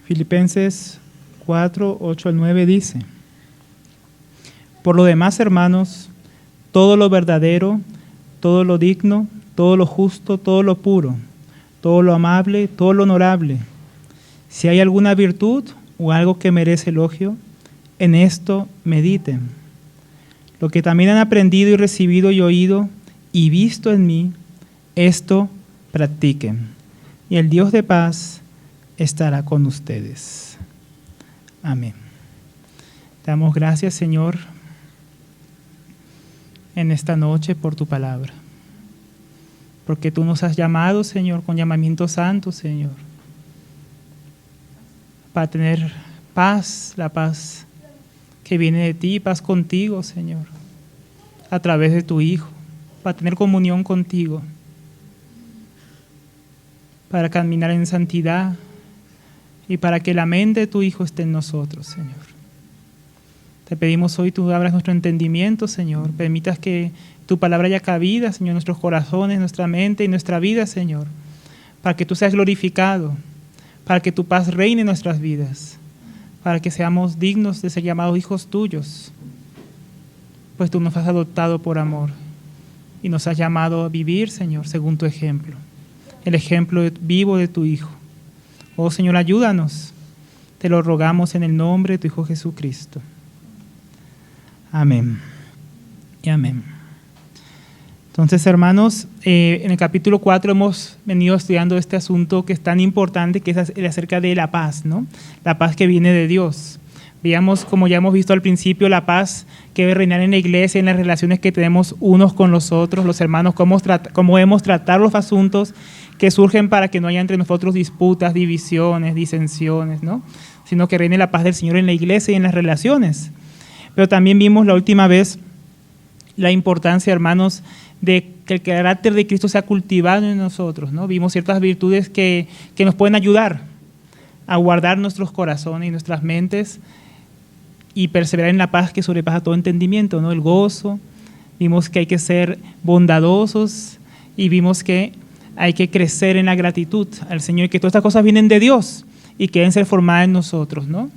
Filipenses 4, 8 al 9 dice: Por lo demás, hermanos, todo lo verdadero, todo lo digno, todo lo justo, todo lo puro, todo lo amable, todo lo honorable, si hay alguna virtud o algo que merece elogio, en esto mediten. Lo que también han aprendido y recibido y oído y visto en mí, esto practiquen, y el Dios de paz estará con ustedes. Amén. Damos gracias, Señor, en esta noche por tu palabra, porque tú nos has llamado, Señor, con llamamiento santo, Señor, para tener paz, la paz que viene de ti, paz contigo, Señor, a través de tu Hijo, para tener comunión contigo, para caminar en santidad y para que la mente de tu Hijo esté en nosotros, Señor. Te pedimos hoy, tú abras nuestro entendimiento, Señor, permitas que tu palabra haya cabida, Señor, en nuestros corazones, nuestra mente y nuestra vida, Señor, para que tú seas glorificado, para que tu paz reine en nuestras vidas, para que seamos dignos de ser llamados hijos tuyos, pues tú nos has adoptado por amor y nos has llamado a vivir, Señor, según tu ejemplo, el ejemplo vivo de tu Hijo. Oh, Señor, ayúdanos, te lo rogamos en el nombre de tu Hijo Jesucristo. Amén y amén. Entonces, hermanos, en el capítulo 4 hemos venido estudiando este asunto que es tan importante, que es acerca de la paz, ¿no? La paz que viene de Dios. Veamos, como ya hemos visto al principio, la paz que debe reinar en la iglesia, en las relaciones que tenemos unos con los otros, los hermanos, cómo debemos tratar los asuntos que surgen para que no haya entre nosotros disputas, divisiones, disensiones, ¿no? Sino que reine la paz del Señor en la iglesia y en las relaciones. Pero también vimos la última vez la importancia, hermanos, de que el carácter de Cristo sea cultivado en nosotros, ¿no? Vimos ciertas virtudes que nos pueden ayudar a guardar nuestros corazones y nuestras mentes y perseverar en la paz que sobrepasa todo entendimiento, ¿no? El gozo. Vimos que hay que ser bondadosos y vimos que hay que crecer en la gratitud al Señor y que todas estas cosas vienen de Dios y que deben ser formadas en nosotros, ¿no?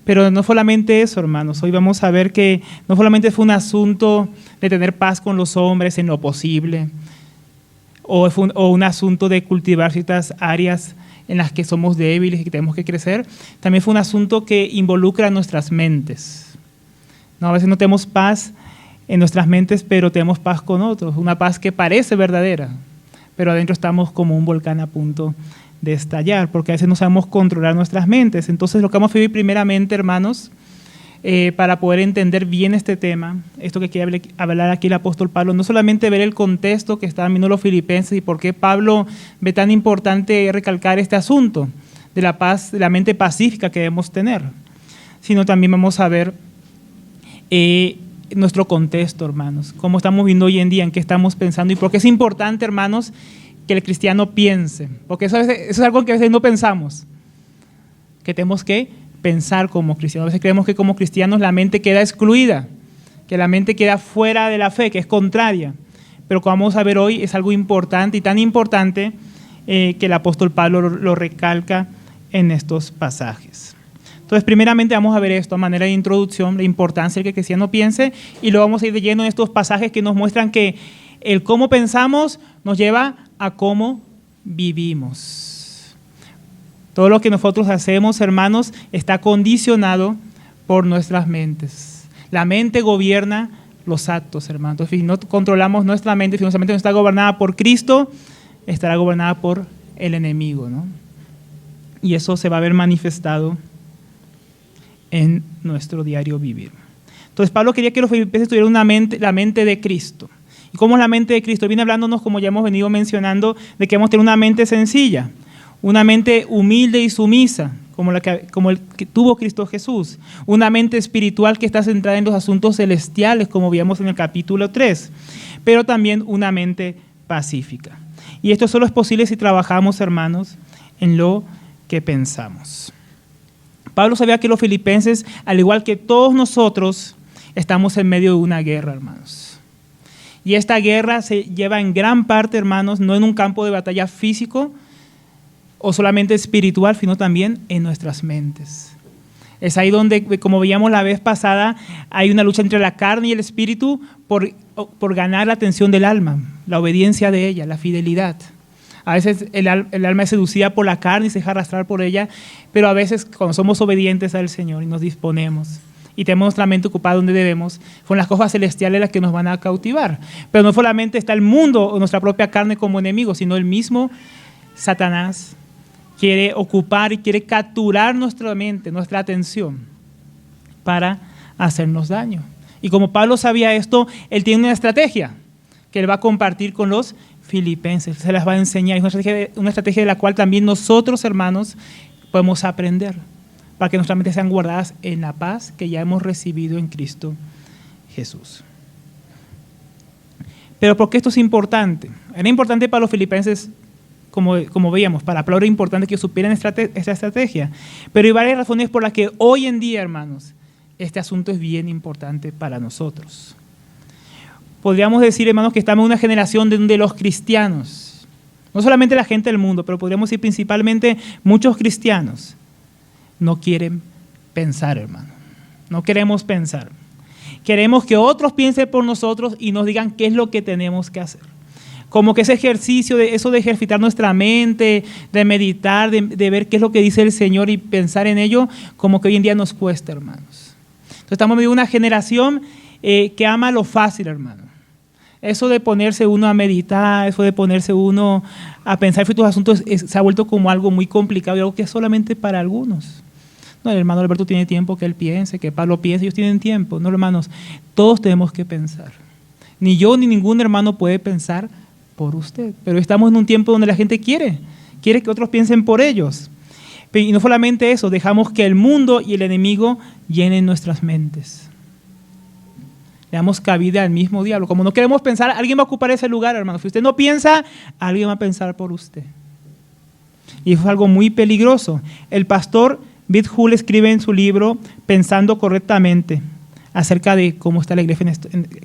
Pero no solamente eso, hermanos. Hoy vamos a ver que no solamente fue un asunto de tener paz con los hombres en lo posible, o un asunto de cultivar ciertas áreas en las que somos débiles y que tenemos que crecer. También fue un asunto que involucra nuestras mentes, ¿no? A veces no tenemos paz en nuestras mentes, pero tenemos paz con otros. Una paz que parece verdadera, pero adentro estamos como un volcán a punto de estallar, porque a veces no sabemos controlar nuestras mentes. Entonces, lo que vamos a vivir primeramente, hermanos, para poder entender bien este tema, esto que quiere hablar aquí el apóstol Pablo, no solamente ver el contexto que estaban viendo los filipenses y por qué Pablo ve tan importante recalcar este asunto de la paz, de la mente pacífica que debemos tener, sino también vamos a ver nuestro contexto, hermanos, cómo estamos viendo hoy en día, en qué estamos pensando y por qué es importante, hermanos, que el cristiano piense, porque eso es algo que a veces no pensamos, que tenemos que pensar como cristianos. A veces creemos que como cristianos la mente queda excluida, que la mente queda fuera de la fe, que es contraria, pero como vamos a ver hoy es algo importante y tan importante que el apóstol Pablo lo recalca en estos pasajes. Entonces, primeramente vamos a ver esto a manera de introducción, la importancia de que el cristiano piense, y luego vamos a ir de lleno en estos pasajes que nos muestran que el cómo pensamos nos lleva a cómo vivimos. Todo lo que nosotros hacemos, hermanos, está condicionado por nuestras mentes. La mente gobierna los actos, hermanos. Entonces, si no controlamos nuestra mente, si nuestra mente no está gobernada por Cristo, estará gobernada por el enemigo, ¿no? Y eso se va a ver manifestado en nuestro diario vivir. Entonces, Pablo quería que los filipenses tuvieran la mente de Cristo. ¿Y cómo es la mente de Cristo? Viene hablándonos, como ya hemos venido mencionando, de que vamos a tener una mente sencilla, una mente humilde y sumisa, como el que tuvo Cristo Jesús, una mente espiritual que está centrada en los asuntos celestiales, como vimos en el capítulo 3, pero también una mente pacífica. Y esto solo es posible si trabajamos, hermanos, en lo que pensamos. Pablo sabía que los filipenses, al igual que todos nosotros, estamos en medio de una guerra, hermanos. Y esta guerra se lleva en gran parte, hermanos, no en un campo de batalla físico, o solamente espiritual, sino también en nuestras mentes. Es ahí donde, como veíamos la vez pasada, hay una lucha entre la carne y el espíritu por ganar la atención del alma, la obediencia de ella, la fidelidad. A veces el alma es seducida por la carne y se deja arrastrar por ella, pero a veces cuando somos obedientes al Señor y nos disponemos y tenemos nuestra mente ocupada donde debemos, son las cosas celestiales las que nos van a cautivar. Pero no solamente está el mundo o nuestra propia carne como enemigo, sino el mismo Satanás quiere ocupar y quiere capturar nuestra mente, nuestra atención, para hacernos daño. Y como Pablo sabía esto, él tiene una estrategia que él va a compartir con los filipenses, se las va a enseñar. Es una estrategia de la cual también nosotros, hermanos, podemos aprender, para que nuestras mentes sean guardadas en la paz que ya hemos recibido en Cristo Jesús. Pero ¿por qué esto es importante? Era importante para los filipenses, como veíamos, para Pablo era importante que supieran esta estrategia. Pero hay varias razones por las que hoy en día, hermanos, este asunto es bien importante para nosotros. Podríamos decir, hermanos, que estamos en una generación donde los cristianos, no solamente la gente del mundo, pero podríamos decir principalmente muchos cristianos, no quieren pensar, hermano. No queremos pensar. Queremos que otros piensen por nosotros y nos digan qué es lo que tenemos que hacer. Como que ese ejercicio, eso de ejercitar nuestra mente, de meditar, de ver qué es lo que dice el Señor y pensar en ello, como que hoy en día nos cuesta, hermanos. Entonces estamos en medio de una generación que ama lo fácil, hermano. Eso de ponerse uno a meditar, eso de ponerse uno a pensar en estos asuntos se ha vuelto como algo muy complicado y algo que es solamente para algunos. No, el hermano Alberto tiene tiempo que él piense, que Pablo piense, ellos tienen tiempo. No, hermanos, todos tenemos que pensar. Ni yo ni ningún hermano puede pensar por usted. Pero estamos en un tiempo donde la gente quiere que otros piensen por ellos. Y no solamente eso, dejamos que el mundo y el enemigo llenen nuestras mentes. Le damos cabida al mismo diablo. Como no queremos pensar, alguien va a ocupar ese lugar, hermano. Si usted no piensa, alguien va a pensar por usted. Y eso es algo muy peligroso. El pastor Bill Hull escribe en su libro Pensando Correctamente acerca de cómo está la iglesia,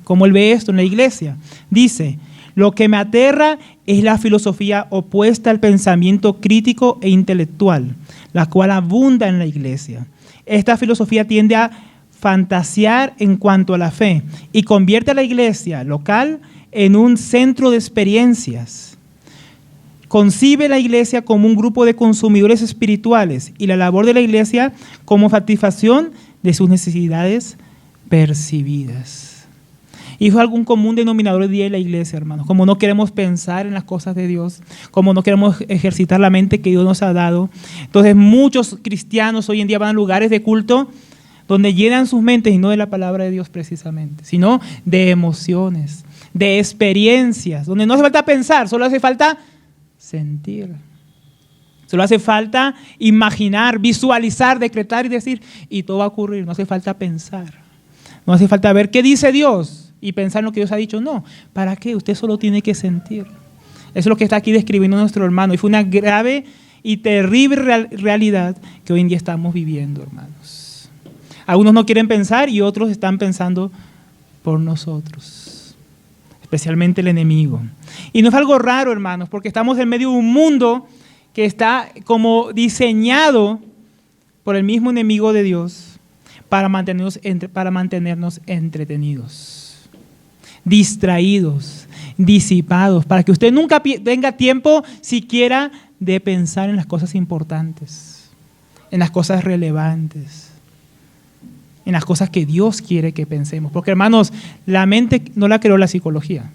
cómo él ve esto en la iglesia. Dice: lo que me aterra es la filosofía opuesta al pensamiento crítico e intelectual, la cual abunda en la iglesia. Esta filosofía tiende a fantasear en cuanto a la fe y convierte a la iglesia local en un centro de experiencias. Concibe la iglesia como un grupo de consumidores espirituales y la labor de la iglesia como satisfacción de sus necesidades percibidas. Y es algún común denominador hoy día de la iglesia, hermanos. Como no queremos pensar en las cosas de Dios, como no queremos ejercitar la mente que Dios nos ha dado. Entonces muchos cristianos hoy en día van a lugares de culto donde llenan sus mentes, y no de la palabra de Dios precisamente, sino de emociones, de experiencias, donde no hace falta pensar, solo hace falta sentir. Solo hace falta imaginar, visualizar, decretar y decir, y todo va a ocurrir. No hace falta pensar. No hace falta ver qué dice Dios y pensar en lo que Dios ha dicho. No, ¿para qué? Usted solo tiene que sentir. Eso es lo que está aquí describiendo nuestro hermano. Y fue una grave y terrible realidad que hoy en día estamos viviendo, hermanos. Algunos no quieren pensar y otros están pensando por nosotros, especialmente el enemigo. Y no es algo raro, hermanos, porque estamos en medio de un mundo que está como diseñado por el mismo enemigo de Dios para mantenernos entretenidos, distraídos, disipados, para que usted nunca tenga tiempo siquiera de pensar en las cosas importantes, en las cosas relevantes, en las cosas que Dios quiere que pensemos. Porque, hermanos, la mente no la creó la psicología.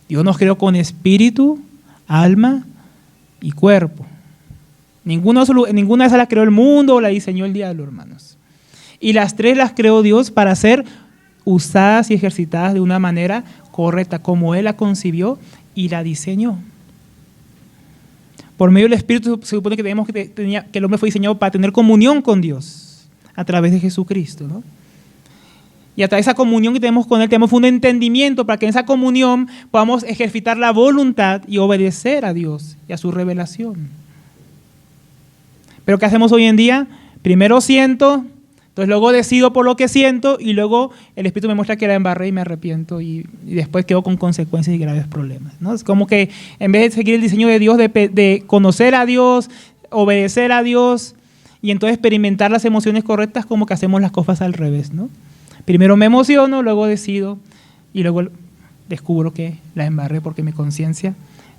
Dios nos creó con espíritu, alma y cuerpo. Ninguna de esas la creó el mundo o la diseñó el diablo, hermanos. Y las tres las creó Dios para ser usadas y ejercitadas de una manera correcta, como Él la concibió y la diseñó. Por medio del Espíritu se supone que que el hombre fue diseñado para tener comunión con Dios a través de Jesucristo, ¿no? Y a través de esa comunión que tenemos con Él, tenemos un entendimiento para que en esa comunión podamos ejercitar la voluntad y obedecer a Dios y a su revelación. Pero ¿qué hacemos hoy en día? Primero siento, Entonces luego decido por lo que siento y luego el Espíritu me muestra que la embarré y me arrepiento y después quedo con consecuencias y graves problemas, ¿no? Es como que en vez de seguir el diseño de Dios, de conocer a Dios, obedecer a Dios y entonces experimentar las emociones correctas, como que hacemos las cosas al revés, ¿no? Primero me emociono, luego decido y luego descubro que la embarré porque mi conciencia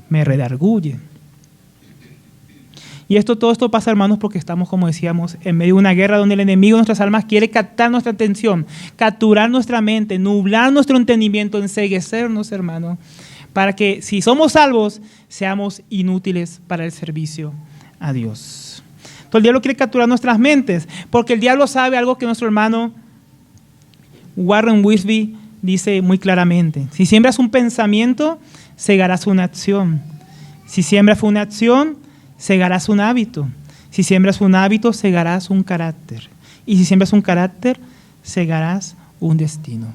me redarguye. Y todo esto pasa, hermanos, porque estamos, como decíamos, en medio de una guerra donde el enemigo de nuestras almas quiere captar nuestra atención, capturar nuestra mente, nublar nuestro entendimiento, enceguecernos, hermanos, para que si somos salvos, seamos inútiles para el servicio a Dios. Entonces el diablo quiere capturar nuestras mentes, porque el diablo sabe algo que nuestro hermano Warren Wiersbe dice muy claramente. Si siembras un pensamiento, segarás una acción. Si siembras una acción, segarás un hábito. Si siembras un hábito, segarás un carácter. Y si siembras un carácter, segarás un destino.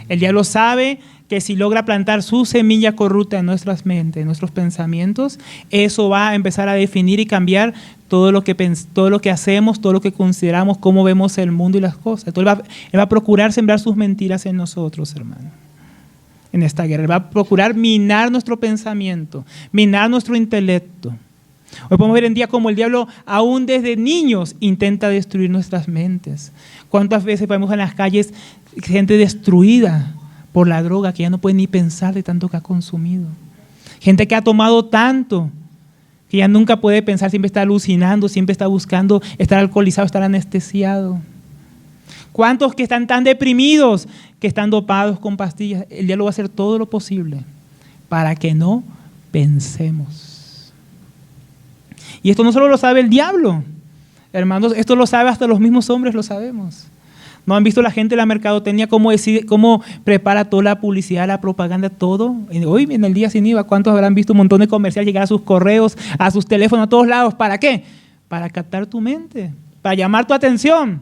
El diablo sabe que si logra plantar su semilla corrupta en nuestras mentes, en nuestros pensamientos, eso va a empezar a definir y cambiar todo lo que hacemos, todo lo que consideramos, cómo vemos el mundo y las cosas. Entonces él va a procurar sembrar sus mentiras en nosotros, hermano, en esta guerra. Él va a procurar minar nuestro pensamiento, minar nuestro intelecto. Hoy podemos ver en día como el diablo, aún desde niños, intenta destruir nuestras mentes. ¿Cuántas veces vemos en las calles gente destruida por la droga, que ya no puede ni pensar de tanto que ha consumido? Gente que ha tomado tanto, que ya nunca puede pensar, siempre está alucinando, siempre está buscando estar alcoholizado, estar anestesiado. ¿Cuántos que están tan deprimidos, que están dopados con pastillas? El diablo va a hacer todo lo posible para que no pensemos. Y esto no solo lo sabe el diablo, hermanos, esto lo sabe hasta los mismos hombres, lo sabemos. ¿No han visto la gente de la mercadotecnia cómo prepara toda la publicidad, la propaganda, todo? Hoy en el día sin IVA, ¿cuántos habrán visto un montón de comerciales llegar a sus correos, a sus teléfonos, a todos lados? ¿Para qué? Para captar tu mente, para llamar tu atención,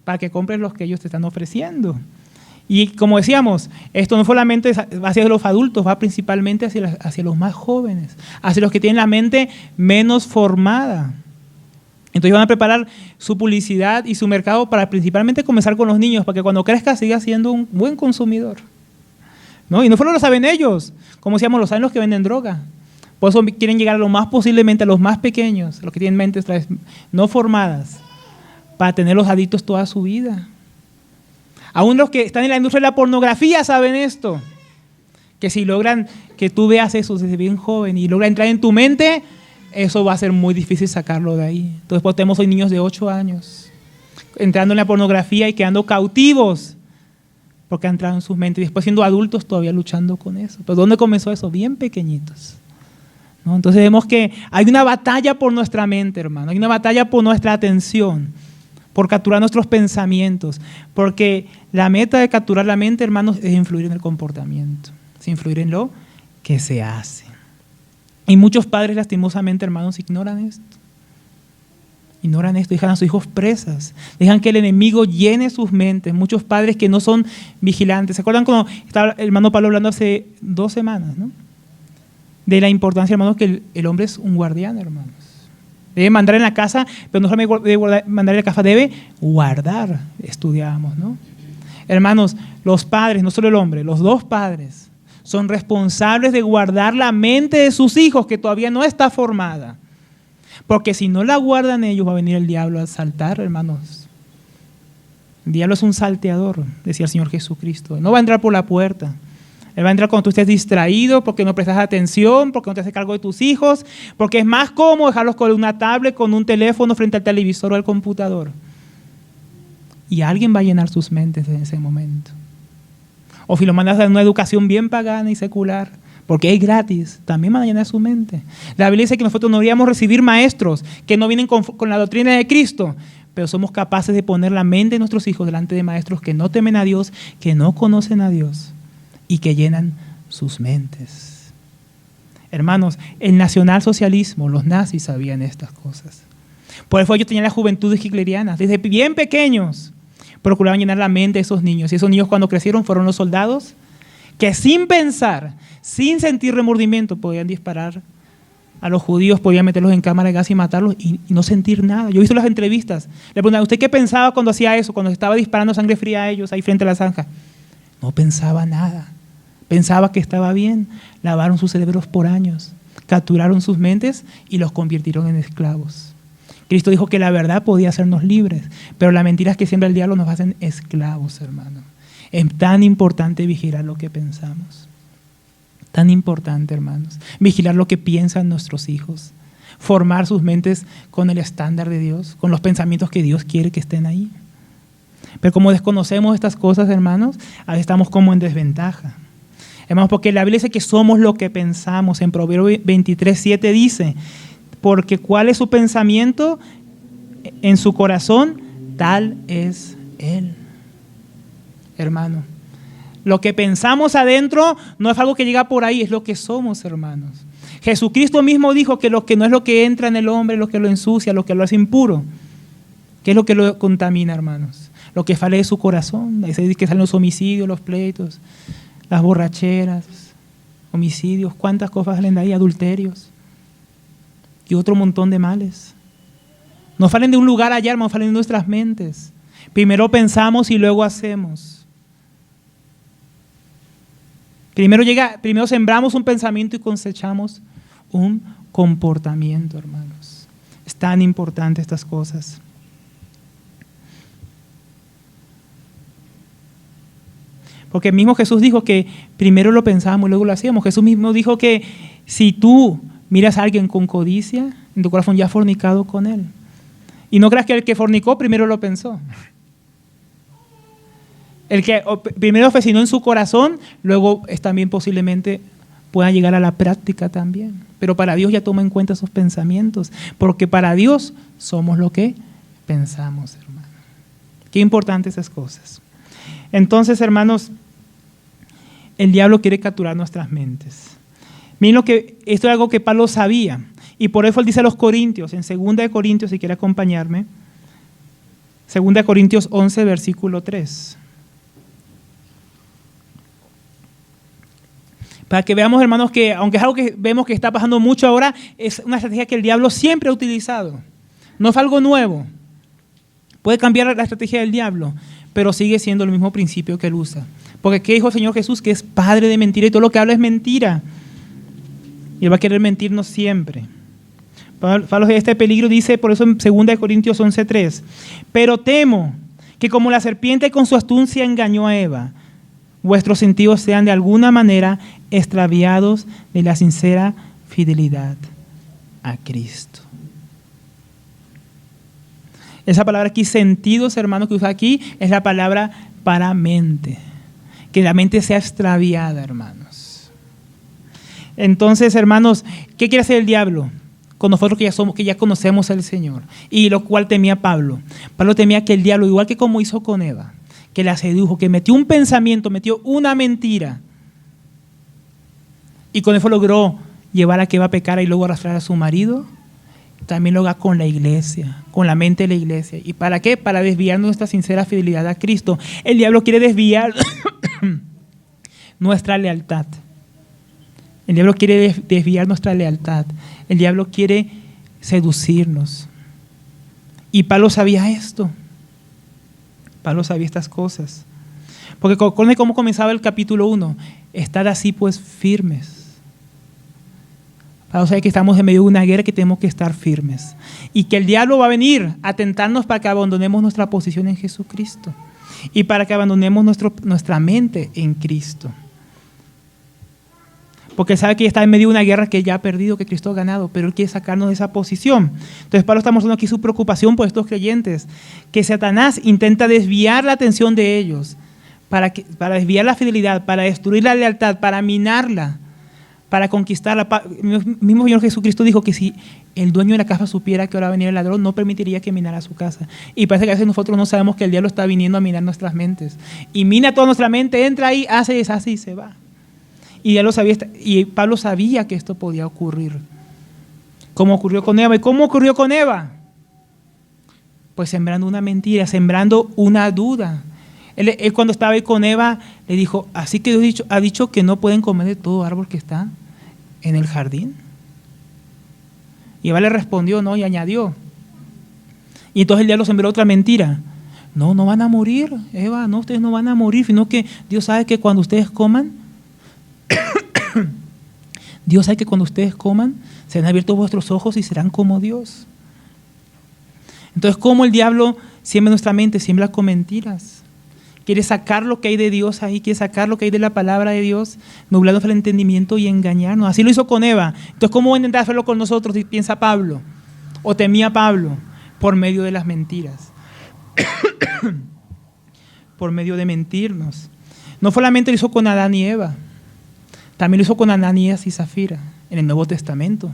para que compres los que ellos te están ofreciendo. Y como decíamos, esto no solamente va hacia los adultos, va principalmente hacia los más jóvenes, hacia los que tienen la mente menos formada. Entonces van a preparar su publicidad y su mercado para principalmente comenzar con los niños, para que cuando crezca siga siendo un buen consumidor, ¿no? Y no solo lo saben ellos, como decíamos, lo saben los que venden droga. Por eso quieren llegar lo más posiblemente a los más pequeños, a los que tienen mentes no formadas, para tenerlos adictos toda su vida. Aún los que están en la industria de la pornografía saben esto, que si logran que tú veas eso desde bien joven y logra entrar en tu mente, eso va a ser muy difícil sacarlo de ahí. Entonces pues, tenemos hoy niños de 8 años entrando en la pornografía y quedando cautivos porque han entrado en sus mentes y después siendo adultos todavía luchando con eso. ¿Pero dónde comenzó eso? Bien pequeñitos, ¿no? Entonces vemos que hay una batalla por nuestra mente, hermano, hay una batalla por nuestra atención, por capturar nuestros pensamientos, porque la meta de capturar la mente, hermanos, es influir en el comportamiento, es influir en lo que se hace. Y muchos padres, lastimosamente, hermanos, ignoran esto. Ignoran esto, dejan a sus hijos presas, dejan que el enemigo llene sus mentes. Muchos padres que no son vigilantes. ¿Se acuerdan cuando estaba el hermano Pablo hablando hace 2 semanas, ¿no? De la importancia, hermanos, que el hombre es un guardián, hermanos. Debe mandar en la casa, pero no solamente debe mandar en la casa, debe guardar, estudiábamos, ¿no? Hermanos, los padres, no solo el hombre, los 2 padres son responsables de guardar la mente de sus hijos que todavía no está formada. Porque si no la guardan ellos, va a venir el diablo a saltar, hermanos. El diablo es un salteador, decía el Señor Jesucristo. No va a entrar por la puerta. Él va a entrar cuando tú estés distraído, porque no prestas atención, porque no te haces cargo de tus hijos, porque es más cómodo dejarlos con una tablet, con un teléfono frente al televisor o al computador. Y alguien va a llenar sus mentes en ese momento. O si lo mandas a una educación bien pagana y secular, porque es gratis, también van a llenar su mente. La Biblia dice que nosotros no deberíamos recibir maestros que no vienen con la doctrina de Cristo, pero somos capaces de poner la mente de nuestros hijos delante de maestros que no temen a Dios, que no conocen a Dios y que llenan sus mentes. Hermanos, el nacionalsocialismo, los nazis sabían estas cosas. Por eso ellos tenían las juventudes hitlerianas, desde bien pequeños. Procuraban llenar la mente de esos niños. Y esos niños cuando crecieron fueron los soldados que sin pensar, sin sentir remordimiento, podían disparar a los judíos podían meterlos en cámara de gas y matarlos y no sentir nada. Yo he visto las entrevistas. Le preguntan, ¿usted qué pensaba cuando hacía eso? Cuando estaba disparando sangre fría a ellos ahí frente a la zanja. No pensaba nada. Pensaba que estaba bien. Lavaron sus cerebros por años. Capturaron sus mentes y los convirtieron en esclavos. Cristo dijo que la verdad podía hacernos libres, pero las mentiras que siembra el diablo nos hacen esclavos, hermano. Es tan importante vigilar lo que pensamos. Tan importante, hermanos. Vigilar lo que piensan nuestros hijos. Formar sus mentes con el estándar de Dios, con los pensamientos que Dios quiere que estén ahí. Pero como desconocemos estas cosas, hermanos, ahí estamos como en desventaja. Hermanos, porque la Biblia dice que somos lo que pensamos. En Proverbios 23:7 dice, porque cuál es su pensamiento en su corazón, tal es él. Hermano, lo que pensamos adentro no es algo que llega por ahí, es lo que somos, hermanos. Jesucristo mismo dijo que lo que no es lo que entra en el hombre, lo que lo ensucia, lo que lo hace impuro. ¿Qué es lo que lo contamina, hermanos? Lo que sale de su corazón. Ahí se dice que salen los homicidios, los pleitos, las borracheras, homicidios, cuántas cosas salen de ahí, adulterios y otro montón de males. No salen de un lugar allá, hermanos, salen de nuestras mentes. Primero pensamos y luego hacemos. Primero sembramos un pensamiento y cosechamos un comportamiento, hermanos. Es tan importante estas cosas. Porque mismo Jesús dijo que primero lo pensábamos y luego lo hacíamos. Jesús mismo dijo que si tú miras a alguien con codicia, en tu corazón ya has fornicado con él. Y no creas que el que fornicó primero lo pensó. El que primero fecinó en su corazón, luego también posiblemente pueda llegar a la práctica también. Pero para Dios ya toma en cuenta esos pensamientos, porque para Dios somos lo que pensamos, hermano. Qué importantes esas cosas. Entonces, hermanos, el diablo quiere capturar nuestras mentes. Miren esto es algo que Pablo sabía, y por eso él dice a los Corintios, en 2 de Corintios, si quiere acompañarme, 2 de Corintios 11, versículo 3. Para que veamos, hermanos, que aunque es algo que vemos que está pasando mucho ahora, es una estrategia que el diablo siempre ha utilizado. No es algo nuevo. Puede cambiar la estrategia del diablo, pero sigue siendo el mismo principio que él usa. Porque ¿qué dijo el Señor Jesús? Que es padre de mentira y todo lo que habla es mentira. Y él va a querer mentirnos siempre. Pablo de este peligro dice, por eso en 2 de Corintios 11:3, pero temo que como la serpiente con su astucia engañó a Eva, vuestros sentidos sean de alguna manera extraviados de la sincera fidelidad a Cristo. Esa palabra aquí, sentidos, hermanos, que usa aquí, es la palabra para mente. Que la mente sea extraviada, hermanos. Entonces, hermanos, ¿qué quiere hacer el diablo con nosotros que ya conocemos al Señor? Y lo cual temía Pablo. Pablo temía que el diablo, igual que como hizo con Eva, que la sedujo, que metió un pensamiento, metió una mentira. Y con eso logró llevar a que Eva a pecar y luego arrastrar a su marido. También lo haga con la iglesia, con la mente de la iglesia. ¿Y para qué? Para desviar nuestra sincera fidelidad a Cristo. El diablo quiere desviar nuestra lealtad. El diablo quiere desviar nuestra lealtad. El diablo quiere seducirnos. Y Pablo sabía esto. Pablo sabía estas cosas. Porque ¿cómo comenzaba el capítulo 1? Estad así pues firmes. Pablo sabe que estamos en medio de una guerra, que tenemos que estar firmes. Y que el diablo va a venir a tentarnos para que abandonemos nuestra posición en Jesucristo. Y para que abandonemos nuestra mente en Cristo. Porque él sabe que está en medio de una guerra que ya ha perdido, que Cristo ha ganado, pero él quiere sacarnos de esa posición. Entonces Pablo está mostrando aquí su preocupación por estos creyentes, que Satanás intenta desviar la atención de ellos, para desviar la fidelidad, para destruir la lealtad, para minarla, para conquistarla. El mismo Señor Jesucristo dijo que si el dueño de la casa supiera que ahora va a venir el ladrón, no permitiría que minara su casa. Y parece que a veces nosotros no sabemos que el diablo está viniendo a minar nuestras mentes. Y mina toda nuestra mente, entra ahí, hace, deshace y se va. Y ya lo sabía, y Pablo sabía que esto podía ocurrir. ¿Cómo ocurrió con Eva? ¿Y cómo ocurrió con Eva? Pues sembrando una mentira, sembrando una duda. Él cuando estaba ahí con Eva, le dijo, así que Dios ha dicho que no pueden comer de todo árbol que está en el jardín. Y Eva le respondió, no, y añadió. Y entonces el diablo sembró otra mentira. No, no van a morir, Eva, no, ustedes no van a morir, sino que Dios sabe que cuando ustedes coman, Dios sabe que cuando ustedes coman, se han abierto vuestros ojos y serán como Dios. Entonces, ¿cómo el diablo siembra nuestra mente? Siembra con mentiras. Quiere sacar lo que hay de Dios ahí, quiere sacar lo que hay de la palabra de Dios, nublando el entendimiento y engañarnos. Así lo hizo con Eva. Entonces, ¿cómo va a intentar hacerlo con nosotros? Si piensa Pablo, o temía Pablo, por medio de las mentiras. Por medio de mentirnos. No solamente lo hizo con Adán y Eva, también lo hizo con Ananías y Zafira en el Nuevo Testamento.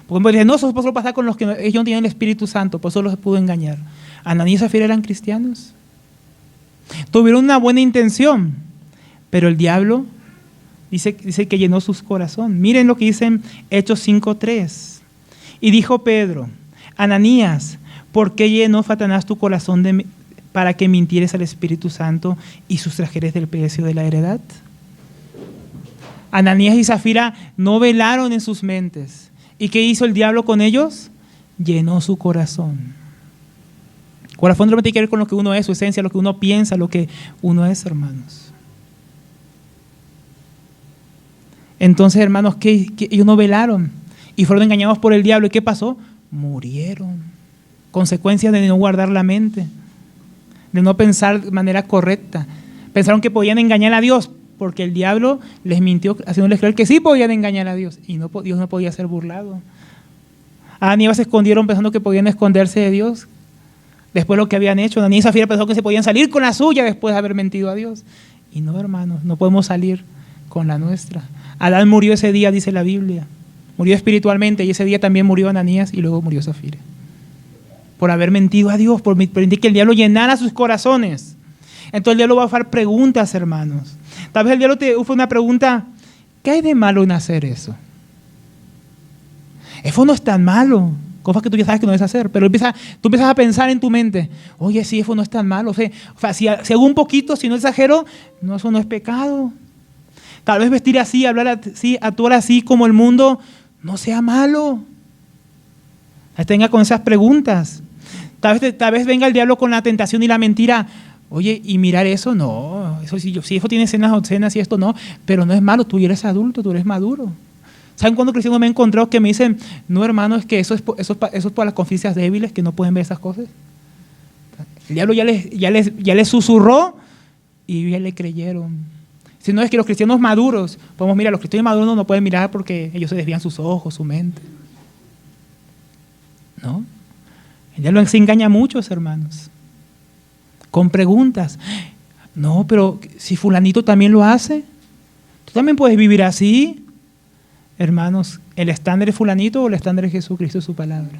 Porque dicen, no, eso solo pasa con los que ellos no tienen el Espíritu Santo, por eso los pudo engañar. Ananías y Zafira eran cristianos. Tuvieron una buena intención, pero el diablo dice que llenó sus corazones. Miren lo que dice en Hechos 5:3. Y dijo Pedro, Ananías, ¿por qué llenó Satanás tu corazón para que mintieres al Espíritu Santo y sustrajeres del precio de la heredad? Ananías y Zafira no velaron en sus mentes. ¿Y qué hizo el diablo con ellos? Llenó su corazón. Corazón realmente tiene que ver con lo que uno es, su esencia, lo que uno piensa, lo que uno es, hermanos. Entonces, hermanos, que ellos no velaron y fueron engañados por el diablo. ¿Y qué pasó? Murieron. Consecuencias de no guardar la mente, de no pensar de manera correcta. Pensaron que podían engañar a Dios porque el diablo les mintió, haciéndoles creer que sí podían engañar a Dios y no, Dios no podía ser burlado. Adán y Eva se escondieron pensando que podían esconderse de Dios después de lo que habían hecho. Ananías y Zafira pensó que se podían salir con la suya después de haber mentido a Dios. Y no, hermanos, no podemos salir con la nuestra. Adán murió ese día, dice la Biblia. Murió espiritualmente y ese día también murió Ananías y luego murió Zafira. Por haber mentido a Dios, por permitir que el diablo llenara sus corazones. Entonces el diablo va a hacer preguntas, hermanos. Tal vez el diablo te hace una pregunta, ¿qué hay de malo en hacer eso? Eso no es tan malo. Cosas que tú ya sabes que no debes hacer, pero tú empiezas a pensar en tu mente, oye, sí, eso no es tan malo. O sea, si hago un poquito, si no exagero, no, eso no es pecado. Tal vez vestir así, hablar así, actuar así como el mundo, no sea malo. Tenga con esas preguntas. Tal vez venga el diablo con la tentación y la mentira. Oye, y mirar eso, no. Eso sí, eso tiene escenas obscenas y esto no, pero no es malo. Tú eres adulto, tú eres maduro. ¿Saben cuándo cristianos me he encontrado que me dicen, no, hermano, es que eso es por las conciencias débiles que no pueden ver esas cosas? El diablo ya les susurró y ya le creyeron. Si no, es que los cristianos maduros, podemos mirar, los cristianos maduros no pueden mirar porque ellos se desvían sus ojos, su mente. ¿No? El diablo se engaña a muchos, hermanos. Con preguntas. No, pero si fulanito también lo hace, tú también puedes vivir así. Hermanos, ¿el estándar es fulanito o el estándar es Jesucristo, su palabra?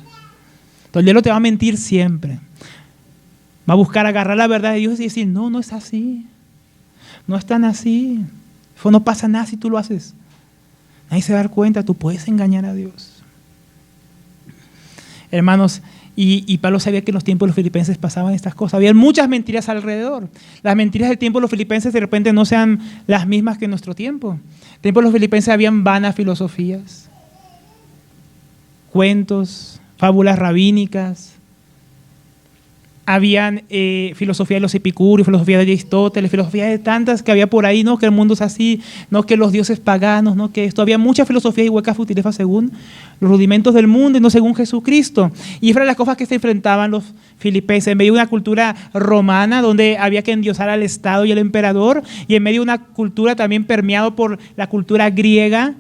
Entonces el diablo te va a mentir siempre. Va a buscar agarrar la verdad de Dios y decir, no, no es así. No es tan así. Eso no pasa nada si tú lo haces. Nadie se va a dar cuenta, tú puedes engañar a Dios. Hermanos, y Pablo sabía que en los tiempos de los filipenses pasaban estas cosas. Había muchas mentiras alrededor. Las mentiras del tiempo de los filipenses de repente no sean las mismas que en nuestro tiempo. En el tiempo de los filipenses habían vanas filosofías, cuentos, fábulas rabínicas. Habían filosofía de los epicúreos, filosofía de Aristóteles, filosofía de tantas que había por ahí, no que el mundo es así, no que los dioses paganos, no que esto. Había muchas filosofías y huecas futilezas según los rudimentos del mundo y no según Jesucristo. Y fueron las cosas que se enfrentaban los filipenses en medio de una cultura romana donde había que endiosar al Estado y al emperador, y en medio de una cultura también permeado por la cultura griega,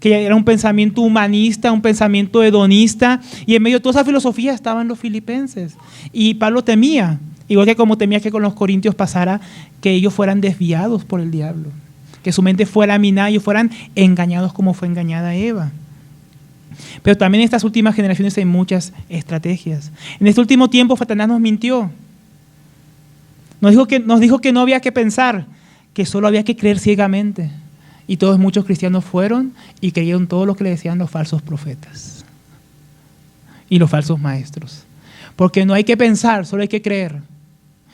que era un pensamiento humanista, un pensamiento hedonista, y en medio de toda esa filosofía estaban los filipenses. Y Pablo temía, igual que como temía que con los corintios pasara, que ellos fueran desviados por el diablo, que su mente fuera minada y fueran engañados como fue engañada Eva. Pero también en estas últimas generaciones hay muchas estrategias. En este último tiempo Satanás nos mintió. Nos dijo que no había que pensar, que solo había que creer ciegamente. Y muchos cristianos fueron y creyeron todo lo que le decían los falsos profetas y los falsos maestros. Porque no hay que pensar, solo hay que creer.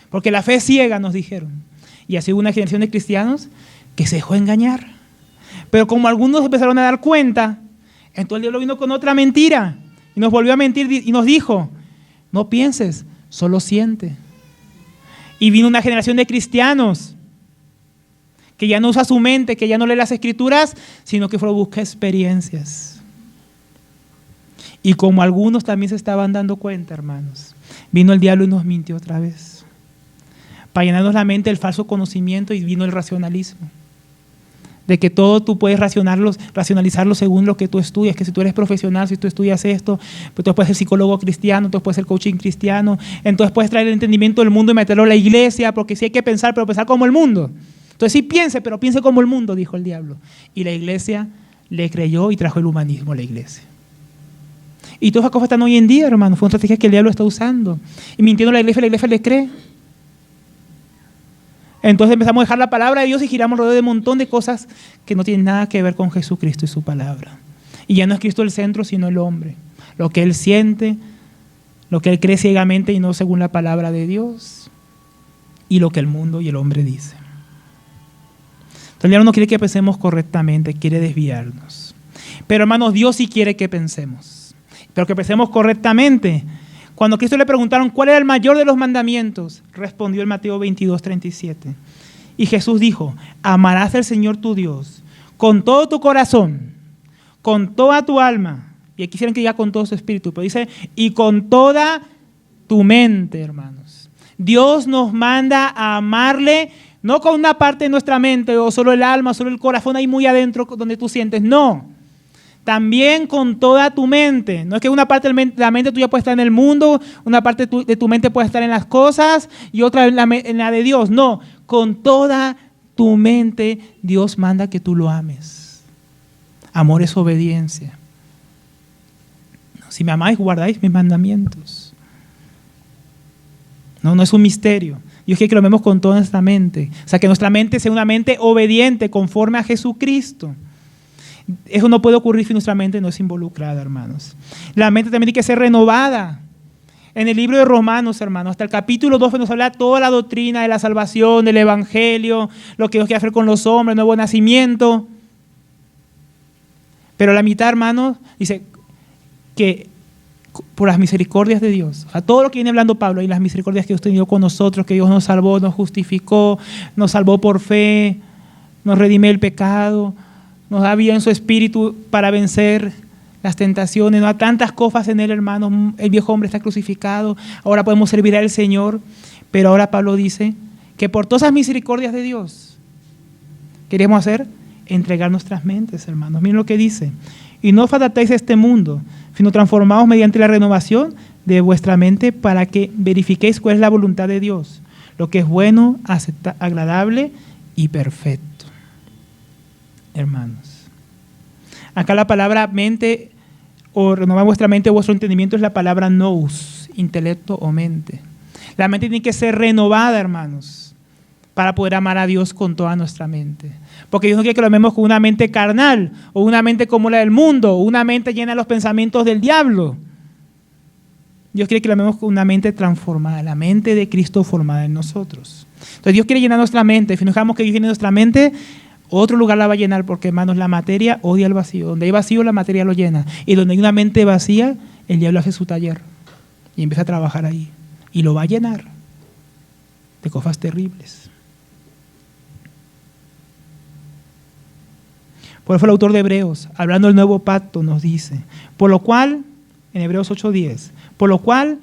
Porque la fe es ciega, nos dijeron. Y así hubo una generación de cristianos que se dejó engañar. Pero como algunos empezaron a dar cuenta, entonces el diablo vino con otra mentira. Y nos volvió a mentir y nos dijo, no pienses, solo siente. Y vino una generación de cristianos que ya no usa su mente, que ya no lee las escrituras, sino que busca experiencias. Y como algunos también se estaban dando cuenta, hermanos, vino el diablo y nos mintió otra vez. Para llenarnos la mente del falso conocimiento, y vino el racionalismo. De que todo tú puedes racionalizarlo según lo que tú estudias, que si tú eres profesional, si tú estudias esto, pues tú puedes ser psicólogo cristiano, tú puedes ser coaching cristiano, entonces puedes traer el entendimiento del mundo y meterlo a la iglesia, porque sí hay que pensar, pero pensar como el mundo. Entonces sí piense, pero piense como el mundo, dijo el diablo. Y la iglesia le creyó y trajo el humanismo a la iglesia. Y todas esas cosas están hoy en día, hermano, fue una estrategia que el diablo está usando. Y mintiendo a la iglesia le cree. Entonces empezamos a dejar la palabra de Dios y giramos alrededor de un montón de cosas que no tienen nada que ver con Jesucristo y su palabra. Y ya no es Cristo el centro, sino el hombre. Lo que él siente, lo que él cree ciegamente y no según la palabra de Dios, y lo que el mundo y el hombre dicen. Entonces el diablo no quiere que pensemos correctamente, quiere desviarnos. Pero hermanos, Dios sí quiere que pensemos, pero que pensemos correctamente. Cuando a Cristo le preguntaron cuál era el mayor de los mandamientos, respondió en Mateo 22:37. Y Jesús dijo, amarás al Señor tu Dios con todo tu corazón, con toda tu alma. Y aquí quieren que diga con todo su espíritu, pero dice, y con toda tu mente, hermanos. Dios nos manda a amarle, no con una parte de nuestra mente, o solo el alma, solo el corazón ahí muy adentro donde tú sientes, no. También con toda tu mente. No es que una parte de la mente tuya puede estar en el mundo, una parte de tu mente puede estar en las cosas y otra en la de Dios. No, con toda tu mente Dios manda que tú lo ames. Amor es obediencia. Si me amáis, guardáis mis mandamientos. No es un misterio. Dios quiere que lo amemos con toda nuestra mente. O sea, que nuestra mente sea una mente obediente, conforme a Jesucristo. Eso no puede ocurrir si nuestra mente no es involucrada, hermanos. La mente también tiene que ser renovada. En el libro de Romanos, hermanos, hasta el capítulo 2 nos habla toda la doctrina de la salvación, del evangelio, lo que Dios quiere hacer con los hombres, el nuevo nacimiento. Pero la mitad, hermanos, dice que por las misericordias de Dios, o sea, todo lo que viene hablando Pablo y las misericordias que Dios ha tenido con nosotros, que Dios nos salvó, nos justificó, nos salvó por fe, nos redime el pecado, nos da vida en su espíritu para vencer las tentaciones. No hay tantas cosas en él, hermanos. El viejo hombre está crucificado. Ahora podemos servir al Señor. Pero ahora Pablo dice que por todas las misericordias de Dios, queremos hacer entregar nuestras mentes, hermanos. Miren lo que dice. Y no os adaptéis a este mundo, sino transformaos mediante la renovación de vuestra mente para que verifiquéis cuál es la voluntad de Dios, lo que es bueno, agradable y perfecto. Hermanos, acá la palabra mente o renovar vuestra mente o vuestro entendimiento es la palabra nous, intelecto o mente. La mente tiene que ser renovada, hermanos, para poder amar a Dios con toda nuestra mente. Porque Dios no quiere que lo amemos con una mente carnal o una mente como la del mundo, o una mente llena de los pensamientos del diablo. Dios quiere que lo amemos con una mente transformada, la mente de Cristo formada en nosotros. Entonces Dios quiere llenar nuestra mente. Si nos dejamos que Dios llene nuestra mente, otro lugar la va a llenar, porque, hermanos, la materia odia el vacío. Donde hay vacío, la materia lo llena. Y donde hay una mente vacía, el diablo hace su taller y empieza a trabajar ahí. Y lo va a llenar de cosas terribles. Por eso el autor de Hebreos, hablando del nuevo pacto, nos dice, por lo cual, en Hebreos 8:10, por lo cual,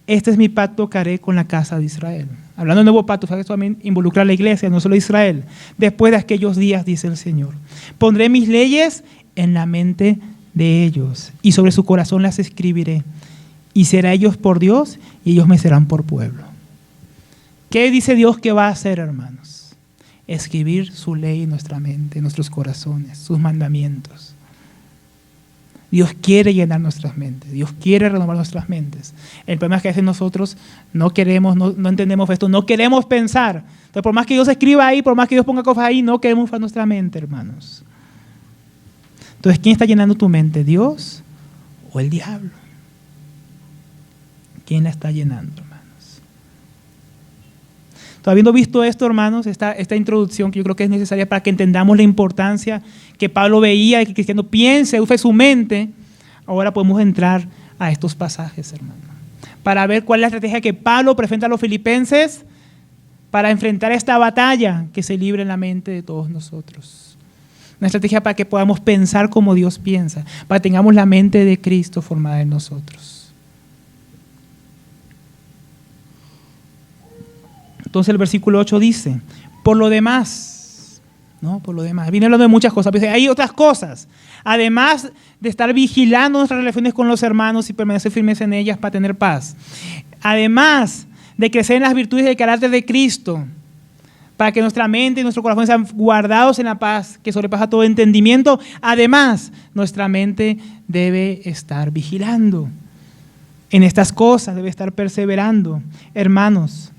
este es mi pacto que haré con la casa de Israel. Hablando del nuevo pacto, ¿sabes? También involucra a la iglesia, no solo a Israel. Después de aquellos días, dice el Señor, pondré mis leyes en la mente de ellos y sobre su corazón las escribiré. Y será ellos por Dios y ellos me serán por pueblo. ¿Qué dice Dios que va a hacer, hermanos? Escribir su ley en nuestra mente, en nuestros corazones, sus mandamientos. Dios quiere llenar nuestras mentes, Dios quiere renovar nuestras mentes. El problema es que a veces nosotros no queremos, no entendemos esto, no queremos pensar. Entonces, por más que Dios escriba ahí, por más que Dios ponga cosas ahí, no queremos usar nuestra mente, hermanos. Entonces, ¿quién está llenando tu mente? ¿Dios o el diablo? ¿Quién la está llenando, hermanos? Habiendo visto esto, hermanos, esta introducción que yo creo que es necesaria para que entendamos la importancia que Pablo veía, que el cristiano piense, use su mente, ahora podemos entrar a estos pasajes, hermano, para ver cuál es la estrategia que Pablo presenta a los filipenses para enfrentar esta batalla que se libra en la mente de todos nosotros. Una estrategia para que podamos pensar como Dios piensa, para que tengamos la mente de Cristo formada en nosotros. Entonces el versículo 8 dice, por lo demás, ¿no? Por lo demás. Viene hablando de muchas cosas, pero hay otras cosas. Además de estar vigilando nuestras relaciones con los hermanos y permanecer firmes en ellas para tener paz. Además de crecer en las virtudes del carácter de Cristo, para que nuestra mente y nuestro corazón sean guardados en la paz que sobrepasa todo entendimiento. Además, nuestra mente debe estar vigilando en estas cosas, debe estar perseverando. Hermanos,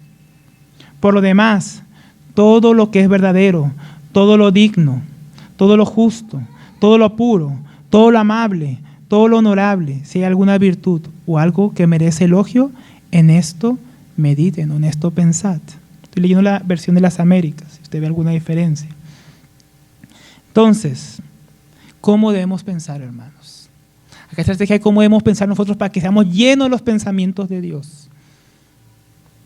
por lo demás, todo lo que es verdadero, todo lo digno, todo lo justo, todo lo puro, todo lo amable, todo lo honorable, si hay alguna virtud o algo que merece elogio, en esto mediten, en esto pensad. Estoy leyendo la versión de las Américas, si usted ve alguna diferencia. Entonces, ¿cómo debemos pensar, hermanos? Acá estrategia de cómo debemos pensar nosotros para que seamos llenos de los pensamientos de Dios,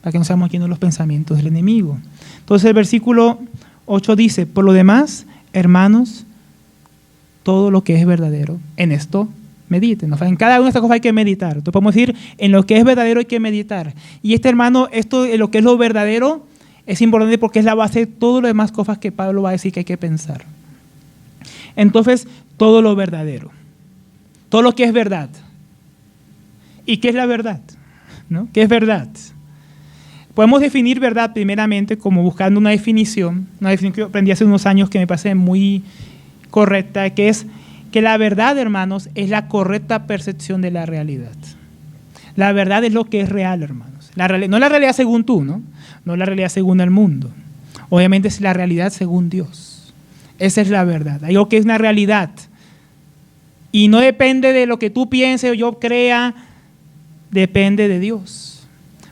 para que no seamos llenos de los pensamientos del enemigo. Entonces el versículo 8 dice, por lo demás, hermanos, todo lo que es verdadero, en esto mediten. En cada una de estas cosas hay que meditar. Entonces podemos decir, en lo que es verdadero hay que meditar. Y hermano, esto de lo que es lo verdadero es importante porque es la base de todas las demás cosas que Pablo va a decir que hay que pensar. Entonces, todo lo verdadero, todo lo que es verdad. ¿Y qué es la verdad? ¿No? ¿Qué es verdad? Podemos definir verdad primeramente como buscando una definición que aprendí hace unos años que me parece muy correcta, que es que la verdad, hermanos, es la correcta percepción de la realidad. La verdad es lo que es real, hermanos. No la realidad según tú, ¿no? No la realidad según el mundo. Obviamente es la realidad según Dios. Esa es la verdad. Hay algo que es una realidad. Y no depende de lo que tú pienses o yo crea, depende de Dios.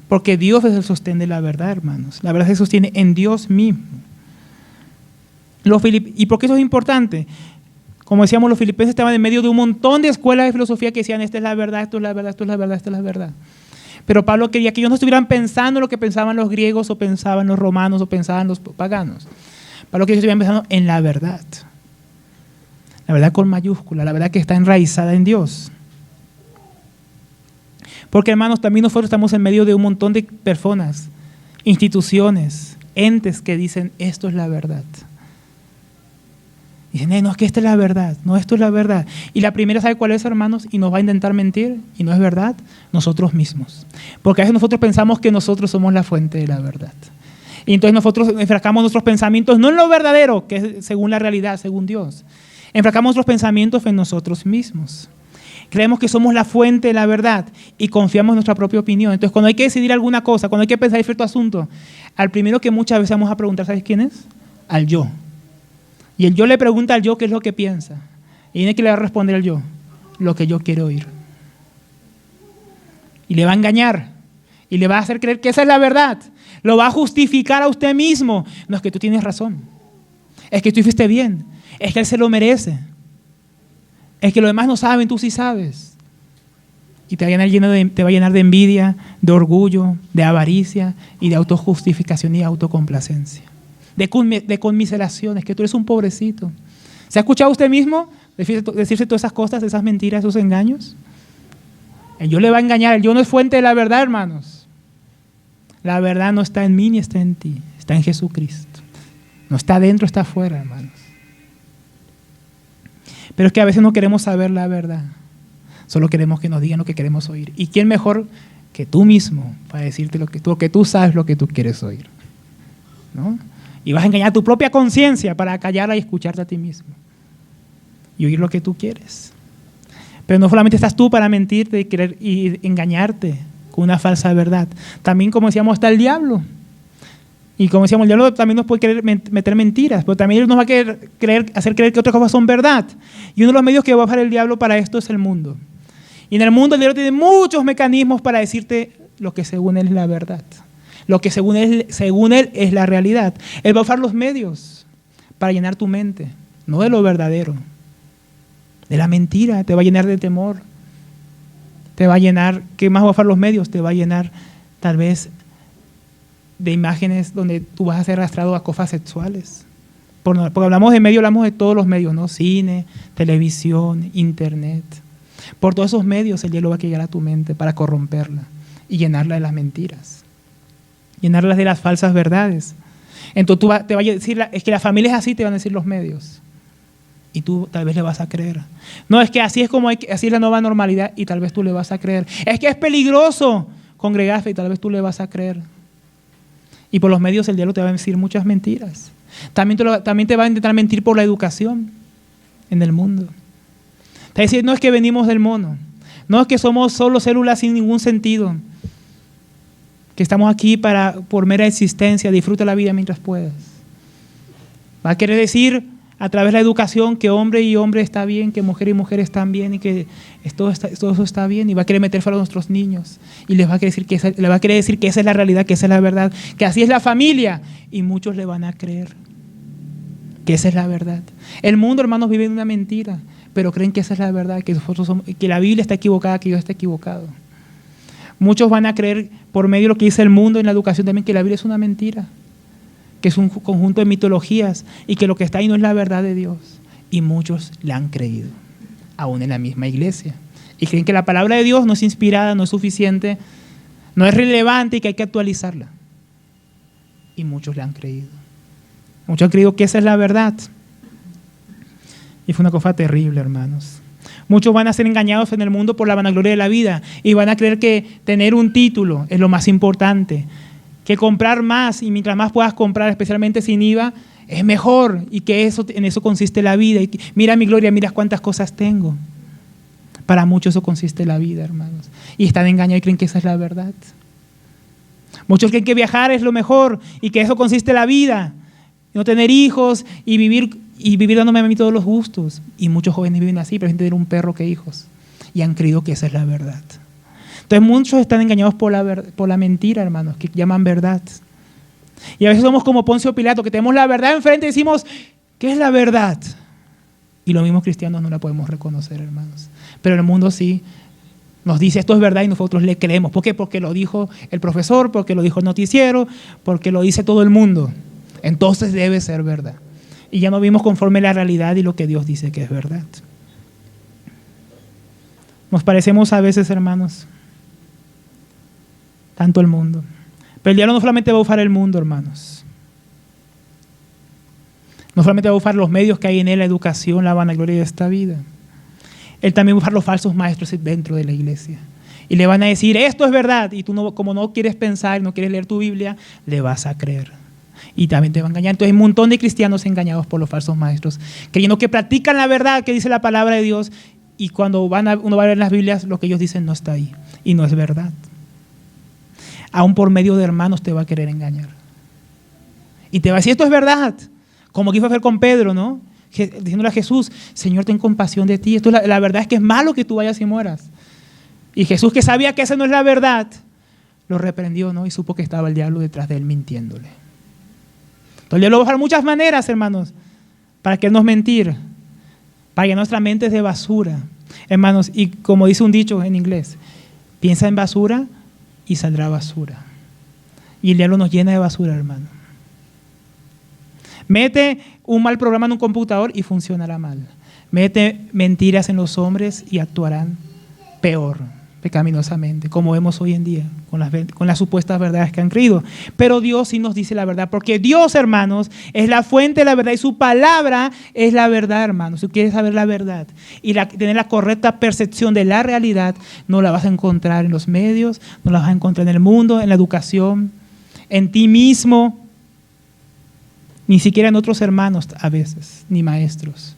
Porque Dios es el sostén de la verdad, hermanos. La verdad se sostiene en Dios mismo. ¿Y por qué eso es importante? Como decíamos, los filipenses estaban en medio de un montón de escuelas de filosofía que decían, esta es la verdad, esto es la verdad, esto es la verdad, esto es la verdad. Pero Pablo quería que ellos no estuvieran pensando lo que pensaban los griegos o pensaban los romanos o pensaban los paganos. Pablo quería que ellos estuvieran pensando en la verdad. La verdad con mayúscula, la verdad que está enraizada en Dios. Porque, hermanos, también nosotros estamos en medio de un montón de personas, instituciones, entes que dicen, esto es la verdad. Dicen, no, es que esta es la verdad, no, esto es la verdad. Y la primera, ¿sabe cuál es, hermanos? Y nos va a intentar mentir, y no es verdad, nosotros mismos. Porque a veces nosotros pensamos que nosotros somos la fuente de la verdad. Y entonces nosotros enfrascamos nuestros pensamientos, no en lo verdadero, que es según la realidad, según Dios. Enfrascamos nuestros pensamientos en nosotros mismos. Creemos que somos la fuente de la verdad y confiamos en nuestra propia opinión. Entonces, cuando hay que decidir alguna cosa, cuando hay que pensar en cierto asunto, al primero que muchas veces vamos a preguntar, ¿sabes quién es? Al yo. Y el yo le pregunta al yo qué es lo que piensa. Y tiene que le va a responder al yo, lo que yo quiero oír. Y le va a engañar. Y le va a hacer creer que esa es la verdad. Lo va a justificar a usted mismo. No, es que tú tienes razón. Es que tú hiciste bien. Es que él se lo merece. Es que los demás no saben, tú sí sabes. Y te va a llenar de envidia, de orgullo, de avaricia y de autojustificación y autocomplacencia. De conmiseraciones, que tú eres un pobrecito. ¿Se ha escuchado usted mismo decirse todas esas cosas, esas mentiras, esos engaños? El yo le va a engañar, el yo no es fuente de la verdad, hermanos. La verdad no está en mí ni está en ti, está en Jesucristo. No está adentro, está afuera, hermanos. Pero es que a veces no queremos saber la verdad. Solo queremos que nos digan lo que queremos oír. ¿Y quién mejor que tú mismo para decirte lo que tú sabes lo que tú quieres oír? ¿No? Y vas a engañar a tu propia conciencia para callarla y escucharte a ti mismo. Y oír lo que tú quieres. Pero no solamente estás tú para mentirte y querer y engañarte con una falsa verdad. También, como decíamos, está el diablo. Y como decíamos, el diablo también nos puede querer meter mentiras, pero también él nos va a hacer creer que otras cosas son verdad. Y uno de los medios que va a usar el diablo para esto es el mundo. Y en el mundo el diablo tiene muchos mecanismos para decirte lo que según él es la verdad. Lo que según él es la realidad. Él va a usar los medios para llenar tu mente, no de lo verdadero. De la mentira, te va a llenar de temor. Te va a llenar, ¿qué más va a hacer los medios? Te va a llenar tal vez de imágenes donde tú vas a ser arrastrado a cosas sexuales. Porque hablamos de medios, hablamos de todos los medios, ¿no? Cine, televisión, internet. Por todos esos medios el diablo va a llegar a tu mente para corromperla y llenarla de las mentiras, llenarla de las falsas verdades. Entonces te va a decir, es que la familia es así, te van a decir los medios. Y tú tal vez le vas a creer. No, es que así es como así es la nueva normalidad, y tal vez tú le vas a creer. Es que es peligroso congregarse, y tal vez tú le vas a creer. Y por los medios el diablo te va a decir muchas mentiras. También te va a intentar mentir por la educación en el mundo. Te va a decir, no es que venimos del mono, no es que somos solo células sin ningún sentido, que estamos aquí por mera existencia, disfruta la vida mientras puedas. Va a querer decir a través de la educación que hombre y hombre está bien, que mujer y mujer están bien, y que todo eso está bien, y va a querer meter fuera a nuestros niños, y le va a querer decir que esa es la realidad, que esa es la verdad, que así es la familia, y muchos le van a creer que esa es la verdad. El mundo, hermanos, vive en una mentira, pero creen que esa es la verdad, que la Biblia está equivocada, que Dios está equivocado. Muchos van a creer por medio de lo que dice el mundo en la educación también, que la Biblia es una mentira, que es un conjunto de mitologías y que lo que está ahí no es la verdad de Dios. Y muchos la han creído, aún en la misma iglesia. Y creen que la palabra de Dios no es inspirada, no es suficiente, no es relevante y que hay que actualizarla. Y muchos la han creído. Muchos han creído que esa es la verdad. Y fue una cosa terrible, hermanos. Muchos van a ser engañados en el mundo por la vanagloria de la vida y van a creer que tener un título es lo más importante, que comprar más, y mientras más puedas comprar, especialmente sin IVA, es mejor, y que en eso consiste la vida. Y mira mi gloria, mira cuántas cosas tengo. Para muchos eso consiste la vida, hermanos. Y están engañados y creen que esa es la verdad. Muchos creen que viajar es lo mejor y que eso consiste la vida. No tener hijos y vivir dándome a mí todos los gustos. Y muchos jóvenes viven así, prefieren tener un perro que hijos. Y han creído que esa es la verdad. Entonces muchos están engañados por la mentira, hermanos, que llaman verdad. Y a veces somos como Poncio Pilato, que tenemos la verdad enfrente y decimos, ¿qué es la verdad? Y los mismos cristianos no la podemos reconocer, hermanos. Pero el mundo sí nos dice, esto es verdad, y nosotros le creemos. ¿Por qué? Porque lo dijo el profesor, porque lo dijo el noticiero, porque lo dice todo el mundo. Entonces debe ser verdad. Y ya no vimos conforme la realidad y lo que Dios dice que es verdad. Nos parecemos a veces, hermanos, tanto el mundo. Pero el diablo no solamente va a usar el mundo, hermanos. No solamente va a usar los medios que hay en él, la educación, la vanagloria de esta vida. Él también va a usar los falsos maestros dentro de la iglesia. Y le van a decir, esto es verdad. Y tú, como no quieres pensar, no quieres leer tu Biblia, le vas a creer. Y también te va a engañar. Entonces hay un montón de cristianos engañados por los falsos maestros, creyendo que practican la verdad que dice la palabra de Dios, y cuando uno va a ver las Biblias, lo que ellos dicen no está ahí, y no es verdad. Aún por medio de hermanos te va a querer engañar. Y te va a decir, esto es verdad. Como quiso hacer con Pedro, ¿no? Diciéndole a Jesús, Señor, ten compasión de ti. Esto la verdad es que es malo que tú vayas y mueras. Y Jesús, que sabía que esa no es la verdad, lo reprendió, ¿no? Y supo que estaba el diablo detrás de él mintiéndole. Entonces el diablo va a usar muchas maneras, hermanos, para querernos mentir, para que nuestra mente es de basura. Hermanos, y como dice un dicho en inglés, piensa en basura y saldrá basura. Y el diablo nos llena de basura, hermano. Mete un mal programa en un computador y funcionará mal. Mete mentiras en los hombres y actuarán peor, pecaminosamente, como vemos hoy en día, con las supuestas verdades que han creído. Pero Dios sí nos dice la verdad, porque Dios, hermanos, es la fuente de la verdad y su palabra es la verdad, hermanos. Si quieres saber la verdad y tener la correcta percepción de la realidad, no la vas a encontrar en los medios, no la vas a encontrar en el mundo, en la educación, en ti mismo, ni siquiera en otros hermanos a veces, ni maestros.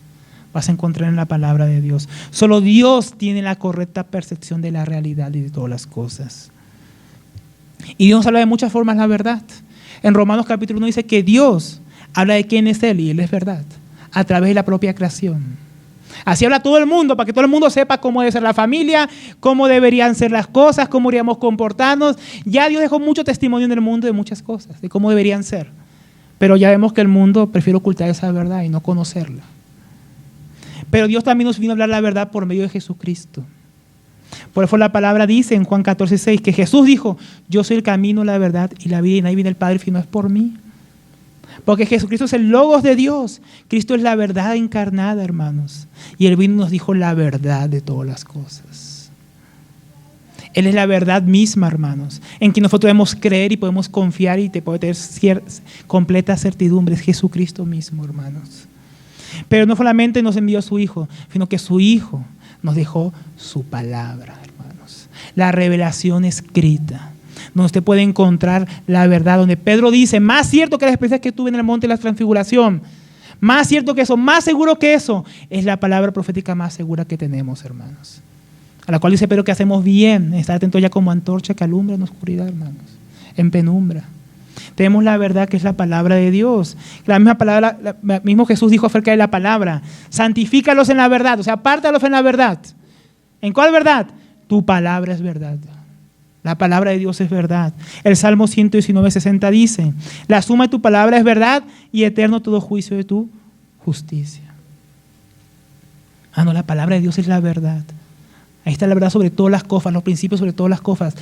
Vas a encontrar en la palabra de Dios. Solo Dios tiene la correcta percepción de la realidad y de todas las cosas. Y Dios habla de muchas formas la verdad. En Romanos capítulo 1 dice que Dios habla de quién es Él, y Él es verdad, a través de la propia creación. Así habla todo el mundo, para que todo el mundo sepa cómo debe ser la familia, cómo deberían ser las cosas, cómo deberíamos comportarnos. Ya Dios dejó mucho testimonio en el mundo de muchas cosas, de cómo deberían ser. Pero ya vemos que el mundo prefiere ocultar esa verdad y no conocerla. Pero Dios también nos vino a hablar la verdad por medio de Jesucristo. Por eso la palabra dice en Juan 14:6 que Jesús dijo, yo soy el camino, la verdad y la vida, y nadie viene al Padre si no es por mí. Porque Jesucristo es el Logos de Dios. Cristo es la verdad encarnada, hermanos. Y Él vino y nos dijo la verdad de todas las cosas. Él es la verdad misma, hermanos, en que nosotros debemos creer y podemos confiar y te puede tener completa certidumbre. Es Jesucristo mismo, hermanos. Pero no solamente nos envió a su Hijo, sino que su Hijo nos dejó su palabra, hermanos. La revelación escrita, donde usted puede encontrar la verdad, donde Pedro dice, más cierto que la experiencia que tuve en el monte de la transfiguración, más cierto que eso, más seguro que eso, es la palabra profética más segura que tenemos, hermanos. A la cual dice Pedro que hacemos bien, estar atentos ya como antorcha que alumbra en oscuridad, hermanos, en penumbra. Tenemos la verdad que es la palabra de Dios. La misma palabra, mismo Jesús dijo acerca de la palabra, santifícalos en la verdad, o sea, apártalos en la verdad. ¿En cuál verdad? Tu palabra es verdad. La palabra de Dios es verdad. El Salmo 119:60 dice, la suma de tu palabra es verdad y eterno todo juicio de tu justicia. No, la palabra de Dios es la verdad. Ahí está la verdad sobre todas las cosas, los principios sobre todas las cosas.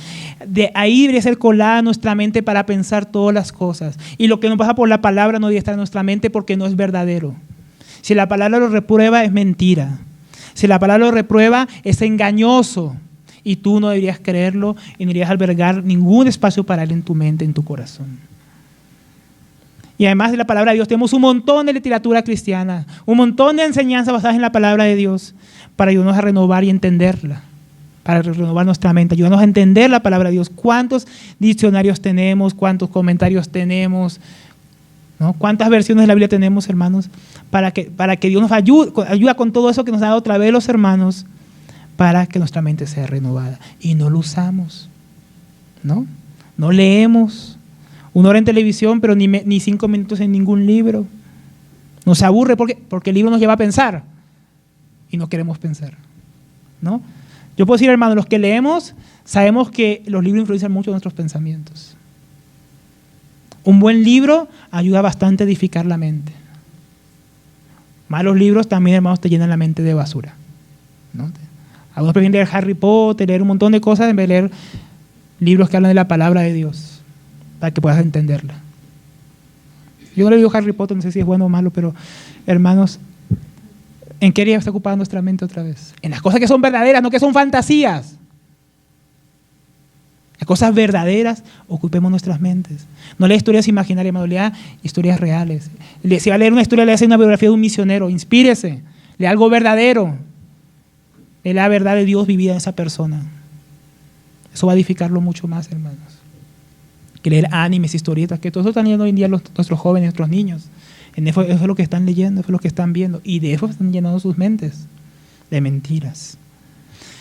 De ahí debería ser colada nuestra mente para pensar todas las cosas. Y lo que nos pasa por la palabra no debería estar en nuestra mente porque no es verdadero. Si la palabra lo reprueba, es mentira. Si la palabra lo reprueba, es engañoso. Y tú no deberías creerlo y no deberías albergar ningún espacio para él en tu mente, en tu corazón. Y además de la palabra de Dios, tenemos un montón de literatura cristiana, un montón de enseñanzas basadas en la palabra de Dios para ayudarnos a renovar y entenderla, para renovar nuestra mente, ayudarnos a entender la palabra de Dios. ¿Cuántos diccionarios tenemos? ¿Cuántos comentarios tenemos? ¿No? ¿Cuántas versiones de la Biblia tenemos, hermanos? Para que Dios nos ayuda con todo eso que nos ha dado otra vez los hermanos, para que nuestra mente sea renovada. Y no lo usamos, ¿no? No leemos. Una hora en televisión, pero ni 5 minutos en ningún libro. Nos aburre porque el libro nos lleva a pensar y no queremos pensar, ¿no? Yo puedo decir, hermanos, los que leemos sabemos que los libros influencian mucho nuestros pensamientos. Un buen libro ayuda bastante a edificar la mente. Malos libros también, hermanos, te llenan la mente de basura, ¿no? Algunos prefieren leer Harry Potter, leer un montón de cosas en vez de leer libros que hablan de la palabra de Dios, para que puedas entenderla. Yo no le digo Harry Potter, no sé si es bueno o malo, pero hermanos, ¿en qué área está ocupada nuestra mente otra vez? En las cosas que son verdaderas, no que son fantasías. Las cosas verdaderas, ocupemos nuestras mentes. No lea historias imaginarias, hermano, lea historias reales. Si va a leer una historia, lea una biografía de un misionero, inspírese, lea algo verdadero. Lea la verdad de Dios vivida en esa persona. Eso va a edificarlo mucho más, hermanos. Que leer animes, historietas, que todos están leyendo hoy en día nuestros jóvenes, nuestros niños. Eso es lo que están leyendo, eso es lo que están viendo. Y de eso están llenando sus mentes, de mentiras.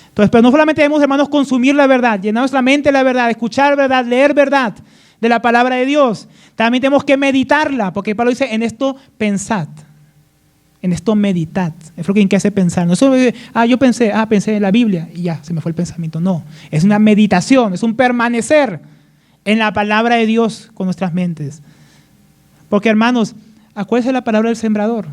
Entonces, pero no solamente debemos, hermanos, consumir la verdad, llenar nuestra mente de la verdad, escuchar verdad, leer verdad de la palabra de Dios. También tenemos que meditarla, porque Pablo dice, en esto pensad, en esto meditad. Es lo que hay que hacer pensar. No solo yo pensé en la Biblia y ya, se me fue el pensamiento. No, es una meditación, es un permanecer en la palabra de Dios con nuestras mentes. Porque, hermanos, acuérdese de la palabra del sembrador.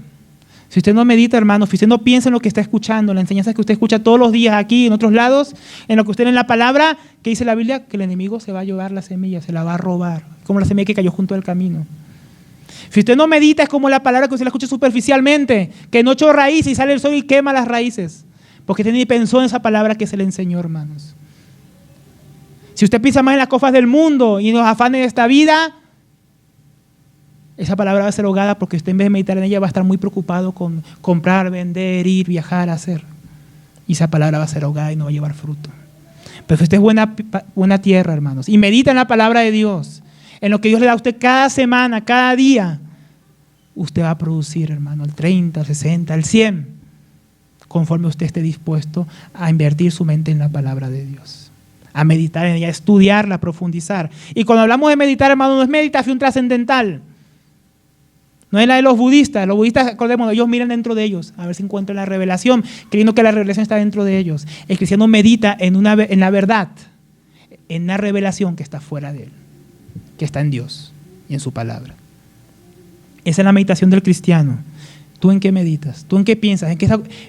Si usted no medita, hermanos, si usted no piensa en lo que está escuchando, en la enseñanza que usted escucha todos los días aquí y en otros lados, en lo que usted lee en la palabra, que dice la Biblia, que el enemigo se va a llevar la semilla, se la va a robar, como la semilla que cayó junto al camino. Si usted no medita, es como la palabra que usted la escucha superficialmente, que no echó raíz y sale el sol y quema las raíces, porque usted ni pensó en esa palabra que se le enseñó, hermanos. Si usted piensa más en las cosas del mundo y en los afanes de esta vida, esa palabra va a ser ahogada porque usted en vez de meditar en ella va a estar muy preocupado con comprar, vender, ir, viajar, hacer. Y esa palabra va a ser ahogada y no va a llevar fruto. Pero si usted es buena tierra, hermanos, y medita en la palabra de Dios, en lo que Dios le da a usted cada semana, cada día, usted va a producir, hermano, el 30, el 60, el 100, conforme usted esté dispuesto a invertir su mente en la palabra de Dios, a meditar en ella, a estudiarla, a profundizar. Y cuando hablamos de meditar, hermano, no es meditación trascendental. No es la de los budistas. Los budistas, acordémonos, ellos miran dentro de ellos, a ver si encuentran la revelación, creyendo que la revelación está dentro de ellos. El cristiano medita en la verdad, en una revelación que está fuera de él, que está en Dios y en su palabra. Esa es la meditación del cristiano. ¿Tú en qué meditas? ¿Tú en qué piensas?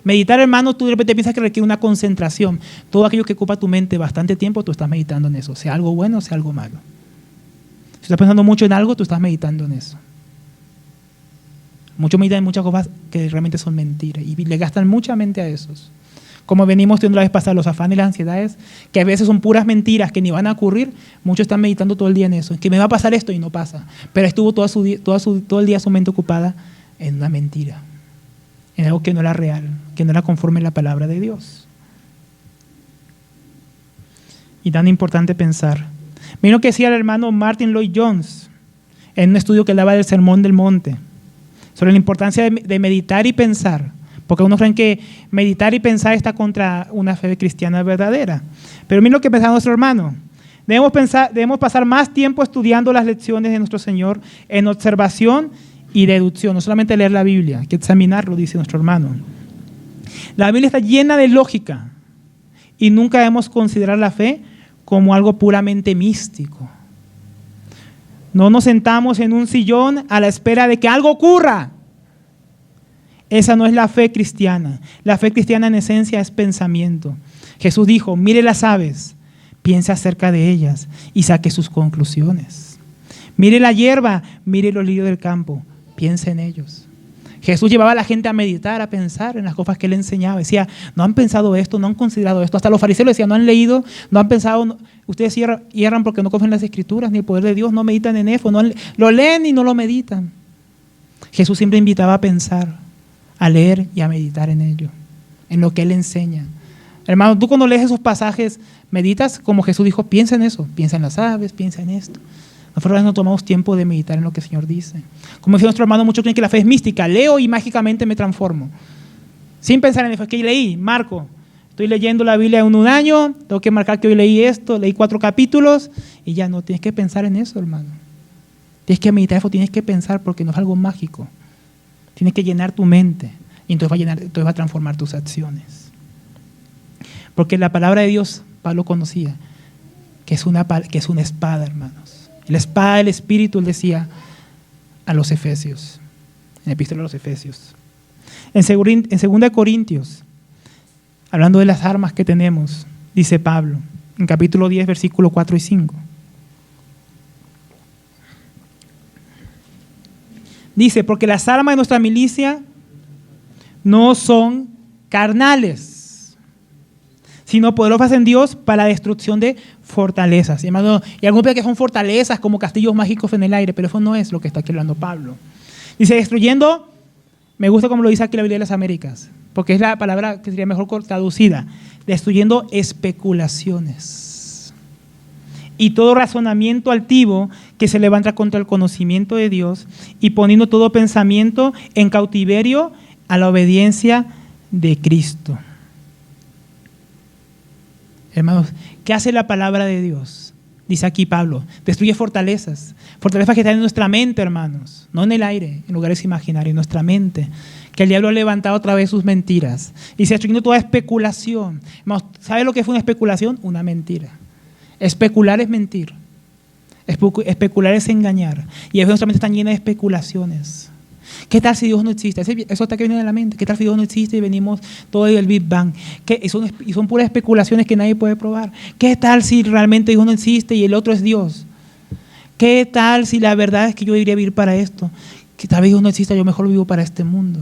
Meditar, hermano, tú de repente piensas que requiere una concentración. Todo aquello que ocupa tu mente bastante tiempo, tú estás meditando en eso, sea algo bueno o sea algo malo. Si estás pensando mucho en algo, tú estás meditando en eso. Muchos meditan en muchas cosas que realmente son mentiras y le gastan mucha mente a esos. Como venimos viendo la vez pasada, los afanes y las ansiedades, que a veces son puras mentiras que ni van a ocurrir, muchos están meditando todo el día en eso, que me va a pasar esto y no pasa. Pero estuvo todo el día su mente ocupada en una mentira, en algo que no era real, que no era conforme a la palabra de Dios. Y tan importante pensar. Miren lo que decía el hermano Martin Lloyd Jones en un estudio que daba del Sermón del Monte, sobre la importancia de meditar y pensar, porque algunos creen que meditar y pensar está contra una fe cristiana verdadera. Pero miren lo que pensaba nuestro hermano. Debemos pasar más tiempo estudiando las lecciones de nuestro Señor en observación y deducción, no solamente leer la Biblia, hay que examinarlo, dice nuestro hermano. La Biblia está llena de lógica y nunca debemos considerar la fe como algo puramente místico. No nos sentamos en un sillón a la espera de que algo ocurra. Esa no es la fe cristiana. La fe cristiana en esencia es pensamiento. Jesús dijo, mire las aves, piense acerca de ellas y saque sus conclusiones. Mire la hierba, mire los lirios del campo, piense en ellos. Jesús llevaba a la gente a meditar, a pensar en las cosas que él enseñaba. Decía, no han pensado esto, no han considerado esto. Hasta los fariseos decían, no han leído, no han pensado. No. Ustedes hierran porque no confían en las Escrituras ni el poder de Dios, no meditan en eso. Lo leen y no lo meditan. Jesús siempre invitaba a pensar, a leer y a meditar en ello, en lo que él enseña. Hermano, tú cuando lees esos pasajes, meditas como Jesús dijo, piensa en eso, piensa en las aves, piensa en esto. Nosotros no tomamos tiempo de meditar en lo que el Señor dice. Como decía nuestro hermano, muchos creen que la fe es mística. Leo y mágicamente me transformo. Sin pensar en eso. Es que leí, marco. Estoy leyendo la Biblia en un año, tengo que marcar que hoy leí esto, leí 4 capítulos y ya no. Tienes que pensar en eso, hermano. Tienes que meditar eso, tienes que pensar porque no es algo mágico. Tienes que llenar tu mente y entonces va a transformar tus acciones. Porque la palabra de Dios, Pablo conocía, que es una espada, hermanos. La espada del Espíritu, él decía a los Efesios, en la epístola a los Efesios. En 2 Corintios, hablando de las armas que tenemos, dice Pablo, en capítulo 10, versículos 4 y 5. Dice, porque las armas de nuestra milicia no son carnales, sino poderosas en Dios para la destrucción de fortalezas. Y algunos piensan que son fortalezas como castillos mágicos en el aire, pero eso no es lo que está aquí hablando Pablo. Dice, destruyendo, me gusta como lo dice aquí la Biblia de las Américas, porque es la palabra que sería mejor traducida, destruyendo especulaciones y todo razonamiento altivo que se levanta contra el conocimiento de Dios y poniendo todo pensamiento en cautiverio a la obediencia de Cristo. Hermanos, ¿qué hace la palabra de Dios? Dice aquí Pablo, destruye fortalezas que están en nuestra mente, hermanos, no en el aire, en lugares imaginarios, en nuestra mente, que el diablo ha levantado otra vez sus mentiras. Y dice, destruyendo toda especulación. Hermanos, ¿sabe lo que fue una especulación? Una mentira. Especular es mentir. Especular es engañar. Y a veces nuestra mente está llena de especulaciones. ¿Qué tal si Dios no existe? Eso está que viene de la mente. ¿Qué tal si Dios no existe y venimos todo del Big Bang? Y son puras especulaciones que nadie puede probar. ¿Qué tal si realmente Dios no existe y el otro es Dios? ¿Qué tal si la verdad es que yo debería vivir para esto? Que tal vez Dios no exista, yo mejor vivo para este mundo.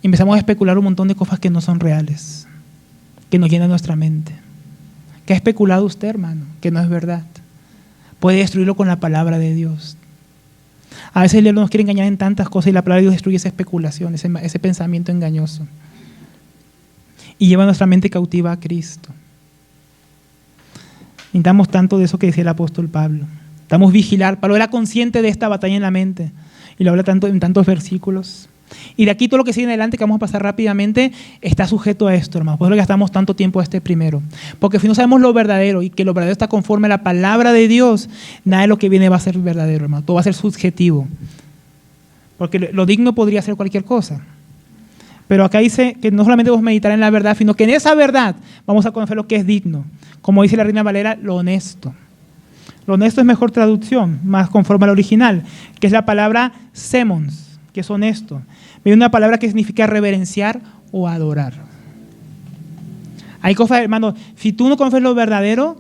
Y empezamos a especular un montón de cosas que no son reales, que nos llenan nuestra mente. ¿Qué ha especulado usted, hermano? Que no es verdad. Puede destruirlo con la palabra de Dios. A veces el diablo nos quiere engañar en tantas cosas y la palabra de Dios destruye esa especulación, ese pensamiento engañoso. Y lleva nuestra mente cautiva a Cristo. Necesitamos tanto de eso que decía el apóstol Pablo. Necesitamos vigilar. Pablo era consciente de esta batalla en la mente y lo habla en tantos versículos. Y de aquí todo lo que sigue en adelante, que vamos a pasar rápidamente, está sujeto a esto, hermano. Por eso gastamos tanto tiempo a este primero. Porque si no sabemos lo verdadero y que lo verdadero está conforme a la palabra de Dios, nada de lo que viene va a ser verdadero, hermano. Todo va a ser subjetivo. Porque lo digno podría ser cualquier cosa. Pero acá dice que no solamente vamos a meditar en la verdad, sino que en esa verdad vamos a conocer lo que es digno. Como dice la Reina Valera, lo honesto. Lo honesto es mejor traducción, más conforme al original, que es la palabra semons, que es honesto. Viene una palabra que significa reverenciar o adorar. Hay cosas, hermano, si tú no confías lo verdadero,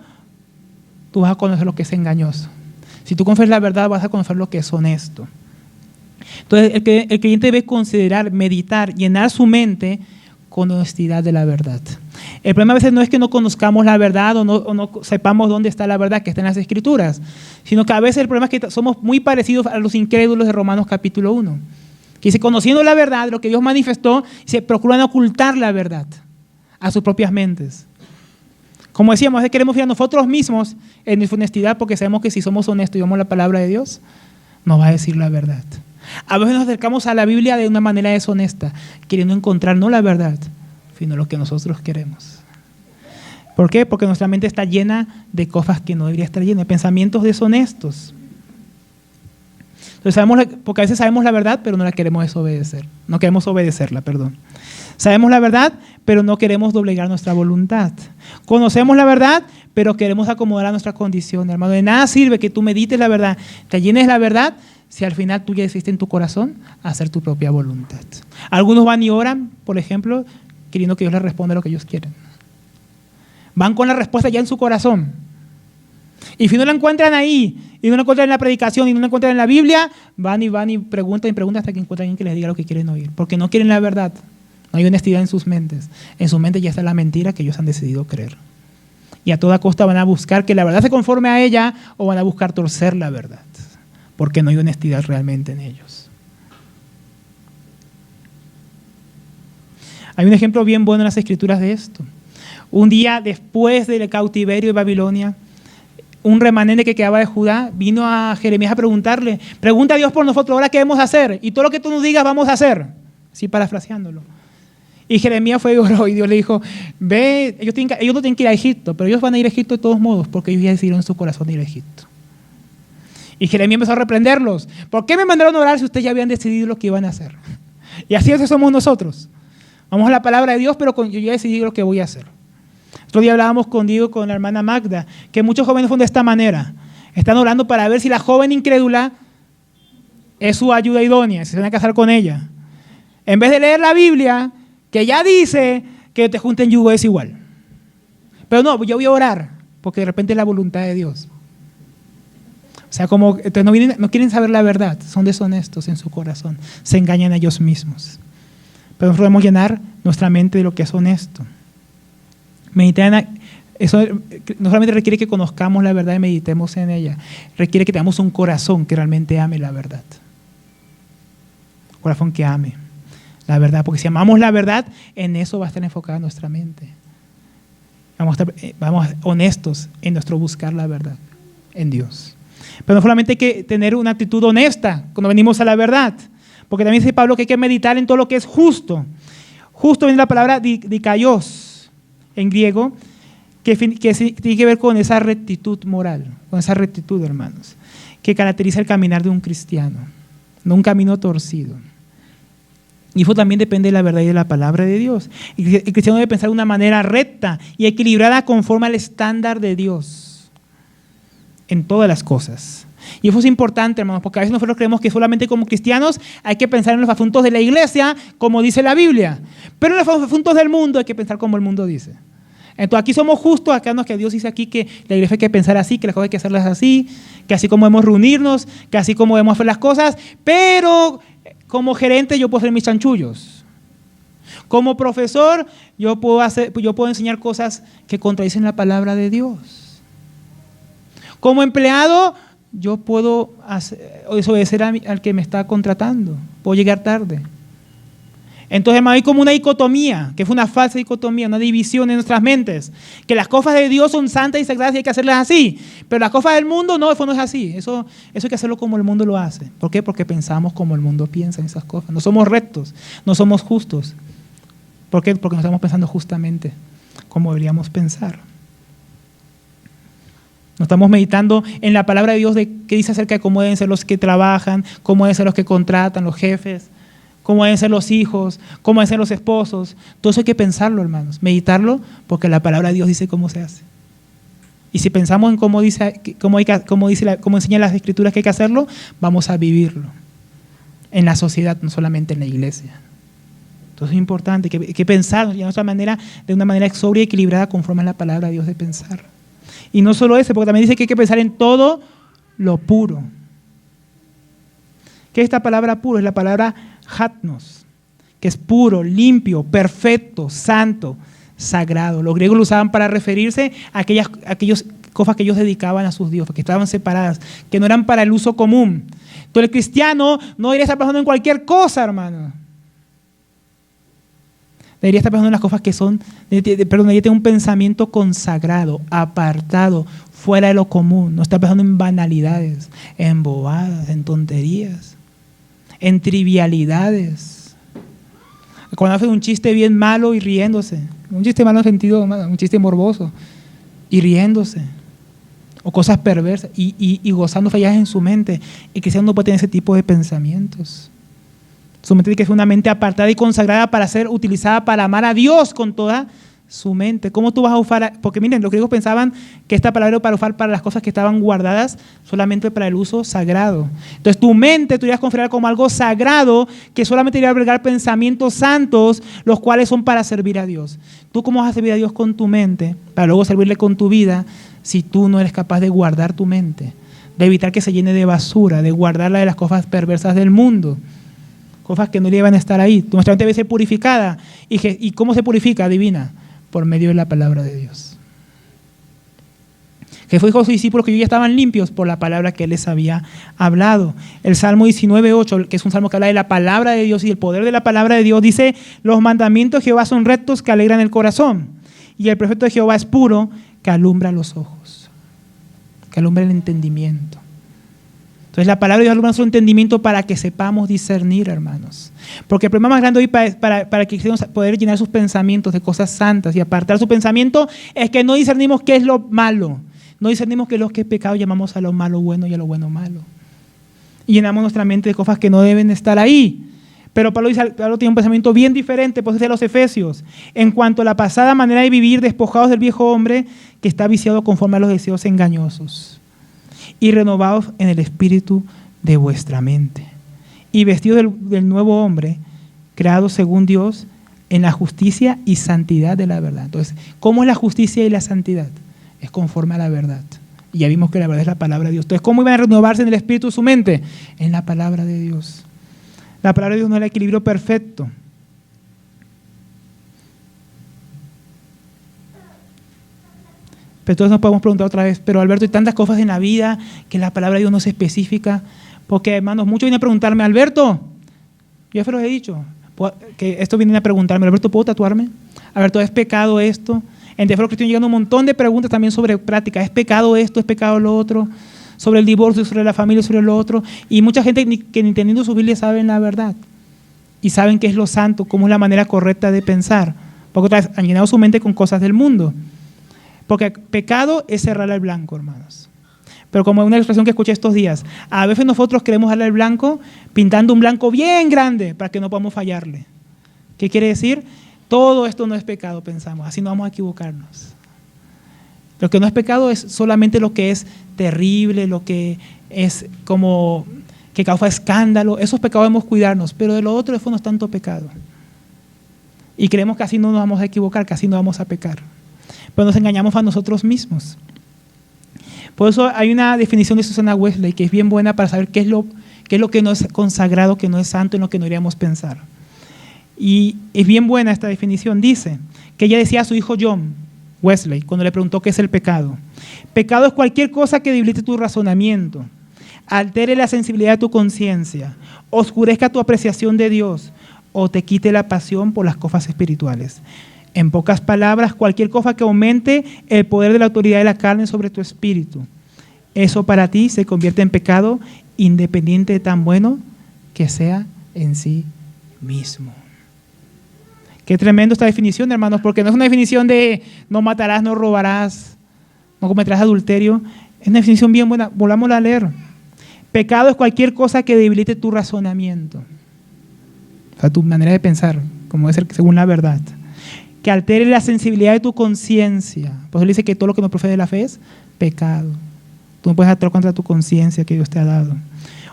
tú vas a conocer lo que es engañoso. Si tú confías la verdad, vas a conocer lo que es honesto. Entonces, el creyente debe considerar, meditar, llenar su mente con honestidad de la verdad. El problema a veces no es que no conozcamos la verdad o no sepamos dónde está la verdad que está en las Escrituras, sino que a veces el problema es que somos muy parecidos a los incrédulos de Romanos capítulo 1, que dice, conociendo la verdad, lo que Dios manifestó, se procuran ocultar la verdad a sus propias mentes. Como decíamos, a veces queremos fiar a nosotros mismos en nuestra honestidad porque sabemos que si somos honestos y vamos la palabra de Dios, nos va a decir la verdad. A veces nos acercamos a la Biblia de una manera deshonesta, queriendo encontrar no la verdad, sino lo que nosotros queremos. ¿Por qué? Porque nuestra mente está llena de cosas que no debería estar llena, de pensamientos deshonestos. Entonces porque a veces sabemos la verdad, pero no la queremos desobedecer. No queremos obedecerla, perdón. Sabemos la verdad, pero no queremos doblegar nuestra voluntad. Conocemos la verdad, pero queremos acomodar a nuestra condición. Hermano, de nada sirve que tú medites la verdad, te llenes la verdad, si al final tú ya decidiste en tu corazón hacer tu propia voluntad. Algunos van y oran, por ejemplo, queriendo que Dios les responda lo que ellos quieren. Van con la respuesta ya en su corazón. Y si no la encuentran ahí, y no la encuentran en la predicación, y no la encuentran en la Biblia, van y preguntan hasta que encuentran a alguien que les diga lo que quieren oír. Porque no quieren la verdad. No hay honestidad en sus mentes. En sus mentes ya está la mentira que ellos han decidido creer. Y a toda costa van a buscar que la verdad se conforme a ella o van a buscar torcer la verdad. Porque no hay honestidad realmente en ellos. Hay un ejemplo bien bueno en las Escrituras de esto. Un día después del cautiverio de Babilonia, un remanente que quedaba de Judá vino a Jeremías a preguntarle, pregunta a Dios por nosotros, ahora qué debemos hacer, y todo lo que tú nos digas vamos a hacer, así parafraseándolo. Y Jeremías fue y oró y Dios le dijo, ve, ellos no tienen que ir a Egipto, pero ellos van a ir a Egipto de todos modos, porque ellos ya decidieron en su corazón ir a Egipto. Y Jeremías empezó a reprenderlos, ¿por qué me mandaron a orar si ustedes ya habían decidido lo que iban a hacer? Y así somos nosotros. Vamos a la palabra de Dios, pero yo ya decidí lo que voy a hacer. Otro día hablábamos con la hermana Magda, que muchos jóvenes son de esta manera. Están orando para ver si la joven incrédula es su ayuda idónea, si se van a casar con ella. En vez de leer la Biblia, que ya dice que te junten yugo desigual. Pero no, yo voy a orar, porque de repente es la voluntad de Dios. O sea, entonces no quieren saber la verdad, son deshonestos en su corazón, se engañan a ellos mismos. Pero nosotros debemos llenar nuestra mente de lo que es honesto. Meditar eso no solamente requiere que conozcamos la verdad y meditemos en ella, requiere que tengamos un corazón que realmente ame la verdad. Un corazón que ame la verdad, porque si amamos la verdad, en eso va a estar enfocada nuestra mente. Vamos a estar honestos en nuestro buscar la verdad en Dios. Pero no solamente hay que tener una actitud honesta cuando venimos a la verdad, porque también dice Pablo que hay que meditar en todo lo que es justo. Justo viene la palabra dikaios en griego, que tiene que ver con esa rectitud moral, con esa rectitud, hermanos, que caracteriza el caminar de un cristiano, no un camino torcido. Y eso también depende de la verdad y de la palabra de Dios. El cristiano debe pensar de una manera recta y equilibrada conforme al estándar de Dios en todas las cosas. Y eso es importante, hermanos, porque a veces nosotros creemos que solamente como cristianos hay que pensar en los asuntos de la iglesia, como dice la Biblia. Pero en los asuntos del mundo hay que pensar como el mundo dice. Entonces aquí somos justos, acá que Dios dice aquí que la iglesia hay que pensar así, que las cosas hay que hacerlas así, que así como debemos reunirnos, que así como debemos hacer las cosas, pero como gerente yo puedo hacer mis chanchullos. Como profesor yo puedo enseñar cosas que contradicen la palabra de Dios. Como empleado yo puedo desobedecer al que me está contratando, puedo llegar tarde. Entonces hay como una dicotomía, que fue una falsa dicotomía, una división en nuestras mentes, que las cosas de Dios son santas y sagradas y hay que hacerlas así, pero las cosas del mundo no, eso no es así, eso hay que hacerlo como el mundo lo hace. ¿Por qué? Porque pensamos como el mundo piensa en esas cosas, no somos rectos, no somos justos. ¿Por qué? Porque no estamos pensando justamente como deberíamos pensar. No estamos meditando en la palabra de Dios que dice acerca de cómo deben ser los que trabajan, cómo deben ser los que contratan, los jefes, cómo deben ser los hijos, cómo deben ser los esposos. Todo eso hay que pensarlo, hermanos, meditarlo, porque la palabra de Dios dice cómo se hace. Y si pensamos en cómo enseñan las Escrituras que hay que hacerlo, vamos a vivirlo. en la sociedad, no solamente en la iglesia. Entonces es importante que pensar de una manera sobria y equilibrada conforme a la palabra de Dios de pensar. Y no solo eso, porque también dice que hay que pensar en todo lo puro. ¿Qué es esta palabra puro? Es la palabra hatnos, que es puro, limpio, perfecto, santo, sagrado. Los griegos lo usaban para referirse a aquellas cosas que ellos dedicaban a sus dioses, que estaban separadas, que no eran para el uso común. Entonces el cristiano no debería estar pensando en cualquier cosa, hermano. Debería estar pensando en las cosas que debería tener un pensamiento consagrado, apartado, fuera de lo común. No estar pensando en banalidades, en bobadas, en tonterías, en trivialidades. Cuando hace un chiste bien malo y riéndose, un chiste malo en sentido, un chiste morboso, y riéndose, o cosas perversas, y gozando fallas en su mente. El cristiano no puede tener ese tipo de pensamientos. Su mente tiene que ser una mente apartada y consagrada para ser utilizada para amar a Dios con toda su mente. ¿Cómo tú vas a usar? Porque miren, los griegos pensaban que esta palabra era para usar para las cosas que estaban guardadas solamente para el uso sagrado. Entonces tu mente tú irías a considerar como algo sagrado que solamente iría a albergar pensamientos santos, los cuales son para servir a Dios. ¿Tú cómo vas a servir a Dios con tu mente para luego servirle con tu vida si tú no eres capaz de guardar tu mente? De evitar que se llene de basura, de guardarla de las cosas perversas del mundo. Cosas que no le iban a estar ahí. Nuestra mente debe ser purificada. ¿Y cómo se purifica? Adivina, por medio de la palabra de Dios. Jesús dijo a sus discípulos que ellos ya estaban limpios por la palabra que Él les había hablado. El Salmo 19:8, que es un salmo que habla de la palabra de Dios y el poder de la palabra de Dios, dice: los mandamientos de Jehová son rectos que alegran el corazón, y el precepto de Jehová es puro que alumbra los ojos, que alumbra el entendimiento. Entonces la palabra de Dios alumbra nuestro entendimiento para que sepamos discernir, hermanos. Porque el problema más grande hoy para que queramos poder llenar sus pensamientos de cosas santas y apartar su pensamiento es que no discernimos qué es lo malo. No discernimos qué es lo que es pecado, llamamos a lo malo bueno y a lo bueno malo. Y llenamos nuestra mente de cosas que no deben estar ahí. Pero Pablo tiene un pensamiento bien diferente, pues dice a los Efesios: en cuanto a la pasada manera de vivir, despojados del viejo hombre que está viciado conforme a los deseos engañosos, y renovados en el espíritu de vuestra mente, y vestidos del nuevo hombre, creado según Dios en la justicia y santidad de la verdad. Entonces, ¿cómo es la justicia y la santidad? Es conforme a la verdad. Y ya vimos que la verdad es la palabra de Dios. Entonces, ¿cómo iban a renovarse en el espíritu de su mente? En la palabra de Dios. La palabra de Dios no es el equilibrio perfecto. Pero entonces nos podemos preguntar otra vez: pero Alberto, hay tantas cosas en la vida que la palabra de Dios no es específica. Porque, hermanos, muchos vienen a preguntarme: Alberto, yo se los he dicho, que esto vienen a preguntarme: Alberto, ¿puedo tatuarme? Alberto, ¿es pecado esto? En Teófilo Cristiano llegan un montón de preguntas también sobre práctica: ¿es pecado esto? ¿Es pecado lo otro? Sobre el divorcio, sobre la familia, sobre lo otro. Y mucha gente que ni teniendo su Biblia saben la verdad. Y saben qué es lo santo, cómo es la manera correcta de pensar. Porque otra vez han llenado su mente con cosas del mundo. Porque pecado es cerrar al blanco, hermanos. Pero como una expresión que escuché estos días, a veces nosotros queremos darle al blanco pintando un blanco bien grande para que no podamos fallarle. ¿Qué quiere decir? Todo esto no es pecado, pensamos. Así no vamos a equivocarnos. Lo que no es pecado es solamente lo que es terrible, lo que es como que causa escándalo. Esos pecados debemos cuidarnos, pero de lo otro eso no es tanto pecado. Y creemos que así no nos vamos a equivocar, que así no vamos a pecar. Pero nos engañamos a nosotros mismos. Por eso hay una definición de Susana Wesley que es bien buena para saber qué es lo que no es consagrado, que no es santo, en lo que no deberíamos pensar. Y es bien buena esta definición. Dice que ella decía a su hijo John Wesley, cuando le preguntó qué es el pecado: pecado es cualquier cosa que debilite tu razonamiento, altere la sensibilidad de tu conciencia, oscurezca tu apreciación de Dios o te quite la pasión por las cosas espirituales. En pocas palabras, cualquier cosa que aumente el poder de la autoridad de la carne sobre tu espíritu. Eso para ti se convierte en pecado, independiente de tan bueno que sea en sí mismo. Qué tremendo esta definición, hermanos, porque no es una definición de no matarás, no robarás, no cometerás adulterio. Es una definición bien buena. Volvámosla a leer. Pecado es cualquier cosa que debilite tu razonamiento. O sea, tu manera de pensar, como debe ser según la verdad. Que altere la sensibilidad de tu conciencia. Por eso le dice que todo lo que no procede de la fe es pecado. Tú no puedes actuar contra tu conciencia que Dios te ha dado.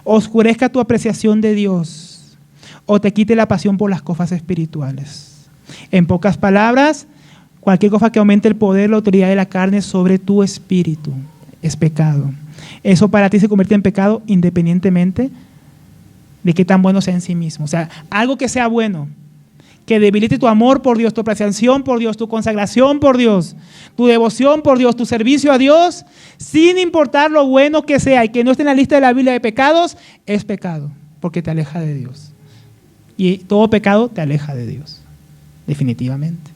oscurezca tu apreciación de Dios o te quite la pasión por las cosas espirituales. En pocas palabras, cualquier cosa que aumente el poder, la autoridad de la carne sobre tu espíritu es pecado. Eso para ti se convierte en pecado independientemente de qué tan bueno sea en sí mismo. O sea, algo que sea bueno, que debilite tu amor por Dios, tu apreciación por Dios, tu consagración por Dios, tu devoción por Dios, tu servicio a Dios, sin importar lo bueno que sea y que no esté en la lista de la Biblia de pecados, es pecado, porque te aleja de Dios. Y todo pecado te aleja de Dios, definitivamente.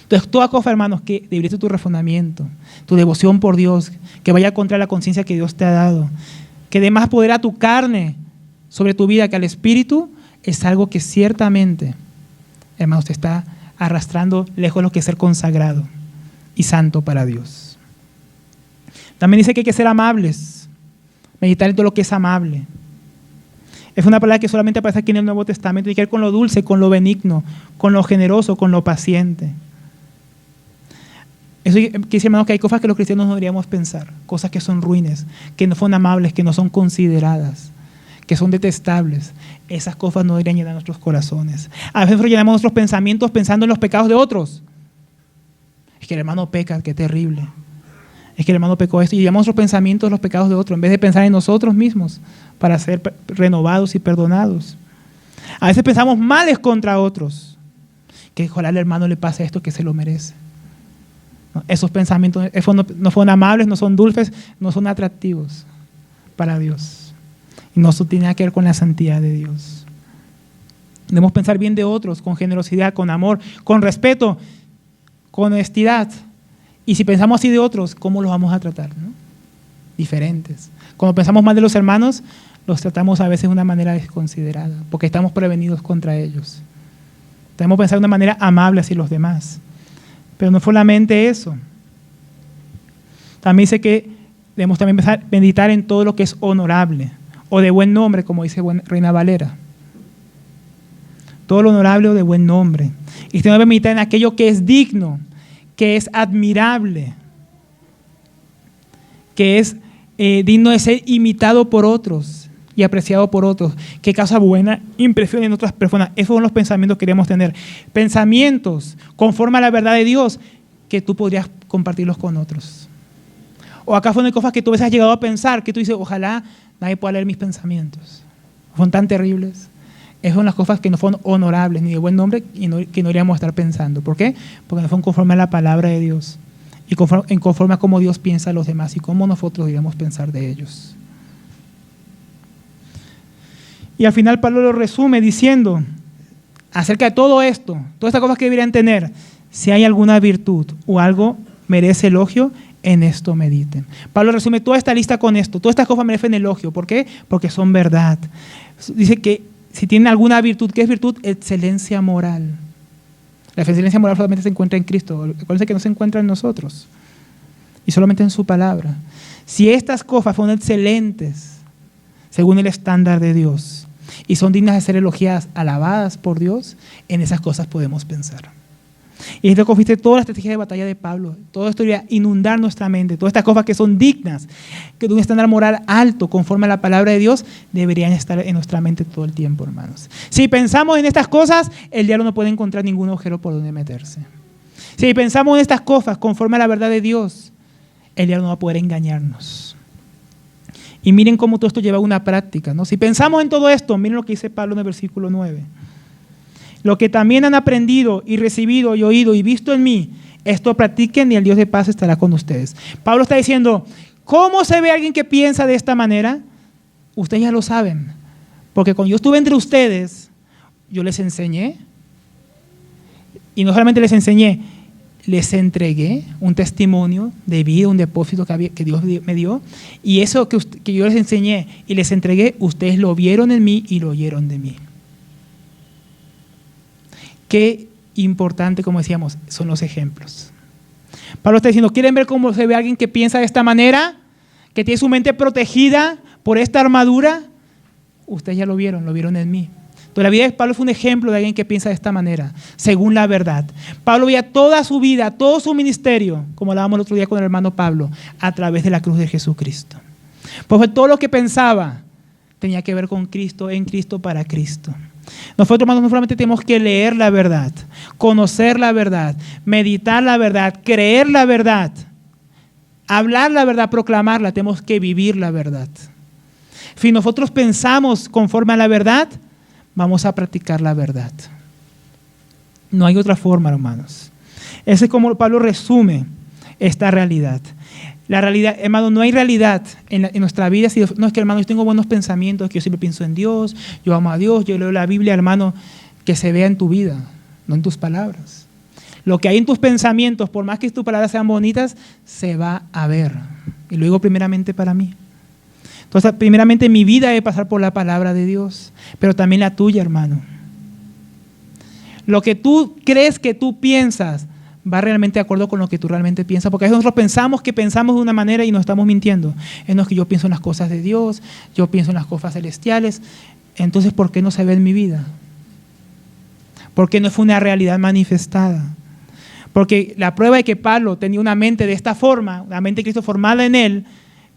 Entonces, toda cosa, hermanos, que debilite tu razonamiento, tu devoción por Dios, que vaya contra la conciencia que Dios te ha dado, que dé más poder a tu carne sobre tu vida que al espíritu, es algo que ciertamente, hermanos, te está arrastrando lejos de lo que es ser consagrado y santo para Dios. También dice que hay que ser amables, meditar en todo lo que es amable. Es una palabra que solamente aparece aquí en el Nuevo Testamento, tiene que ver con lo dulce, con lo benigno, con lo generoso, con lo paciente. Eso quiere decir, hermanos, que hay cosas que los cristianos no deberíamos pensar, cosas que son ruines, que no son amables, que no son consideradas, que son detestables. Esas cosas no deberían llenar nuestros corazones. A veces nosotros llenamos nuestros pensamientos pensando en los pecados de otros. Es que el hermano peca, qué terrible. Es que el hermano pecó esto, y llenamos nuestros pensamientos en los pecados de otros, en vez de pensar en nosotros mismos para ser renovados y perdonados. A veces pensamos males contra otros, que ojalá al hermano le pase esto, que se lo merece. Esos pensamientos no son amables, no son dulces, no son atractivos para Dios. Y no tiene nada que ver con la santidad de Dios. Debemos pensar bien de otros, con generosidad, con amor, con respeto, con honestidad. Y si pensamos así de otros, ¿cómo los vamos a tratar? ¿No? Diferentes. Cuando pensamos mal de los hermanos, los tratamos a veces de una manera desconsiderada, porque estamos prevenidos contra ellos. Debemos pensar de una manera amable hacia los demás. Pero no solamente eso. También dice que debemos también meditar en todo lo que es honorable o de buen nombre, como dice Reina Valera. Todo lo honorable o de buen nombre. Y tenemos que meditar en aquello que es digno, que es admirable, que es digno de ser imitado por otros y apreciado por otros, que causa buena impresión en otras personas. Esos son los pensamientos que queremos tener. Pensamientos conforme a la verdad de Dios, que tú podrías compartirlos con otros. O acaso no hay cosas que tú a veces has llegado a pensar, que tú dices, ojalá nadie pueda leer mis pensamientos. Son tan terribles. Esas son las cosas que no son honorables, ni de buen nombre, y que no deberíamos estar pensando. ¿Por qué? Porque no son conforme a la palabra de Dios, y conforme a cómo Dios piensa a los demás, y cómo nosotros deberíamos pensar de ellos. Y al final Pablo lo resume diciendo, acerca de todo esto, todas estas cosas que deberían tener, si hay alguna virtud o algo merece elogio, en esto mediten. Pablo resume toda esta lista con esto. Todas estas cosas merecen elogio. ¿Por qué? Porque son verdad. Dice que si tienen alguna virtud, ¿qué es virtud? Excelencia moral. La excelencia moral solamente se encuentra en Cristo. Acuérdense que no se encuentra en nosotros, y solamente en su palabra. Si estas cosas son excelentes, según el estándar de Dios, y son dignas de ser elogiadas, alabadas por Dios, en esas cosas podemos pensar. Y esto consiste en toda la estrategia de batalla de Pablo. Todo esto debería inundar nuestra mente. Todas estas cosas que son dignas, que de un estándar moral alto, conforme a la palabra de Dios, deberían estar en nuestra mente todo el tiempo, hermanos. Si pensamos en estas cosas, el diablo no puede encontrar ningún agujero por donde meterse. Si pensamos en estas cosas conforme a la verdad de Dios, el diablo no va a poder engañarnos. Y miren cómo todo esto lleva a una práctica, ¿no? Si pensamos en todo esto, miren lo que dice Pablo en el versículo 9. Lo que también han aprendido y recibido y oído y visto en mí, esto practiquen y el Dios de paz estará con ustedes. Pablo está diciendo, ¿cómo se ve alguien que piensa de esta manera? Ustedes ya lo saben, porque cuando yo estuve entre ustedes, yo les enseñé, y no solamente les enseñé, les entregué un testimonio de vida, un depósito que Dios me dio, y eso que yo les enseñé y les entregué, ustedes lo vieron en mí y lo oyeron de mí. Qué importante, como decíamos, son los ejemplos. Pablo está diciendo, ¿quieren ver cómo se ve alguien que piensa de esta manera? Que tiene su mente protegida por esta armadura. Ustedes ya lo vieron en mí. Entonces la vida de Pablo fue un ejemplo de alguien que piensa de esta manera, según la verdad. Pablo veía toda su vida, todo su ministerio, como hablábamos el otro día con el hermano Pablo, a través de la cruz de Jesucristo. Porque todo lo que pensaba tenía que ver con Cristo, en Cristo, para Cristo. Nosotros, hermanos, no solamente tenemos que leer la verdad, conocer la verdad, meditar la verdad, creer la verdad, hablar la verdad, proclamarla, tenemos que vivir la verdad. Si nosotros pensamos conforme a la verdad, vamos a practicar la verdad. No hay otra forma, hermanos. Ese es como Pablo resume esta realidad. La realidad, hermano, no hay realidad en nuestra vida. Si no es que, hermano, yo tengo buenos pensamientos, que yo siempre pienso en Dios, yo amo a Dios, yo leo la Biblia, hermano, que se vea en tu vida, no en tus palabras. Lo que hay en tus pensamientos, por más que tus palabras sean bonitas, se va a ver. Y lo digo primeramente para mí. Entonces, primeramente mi vida debe pasar por la palabra de Dios, pero también la tuya, hermano. Lo que tú crees que tú piensas va realmente de acuerdo con lo que tú realmente piensas, porque a veces nosotros pensamos que pensamos de una manera y nos estamos mintiendo. Es que yo pienso en las cosas de Dios, yo pienso en las cosas celestiales. Entonces, ¿por qué no se ve en mi vida? ¿Por qué no fue una realidad manifestada? Porque la prueba de que Pablo tenía una mente de esta forma, la mente de Cristo formada en él,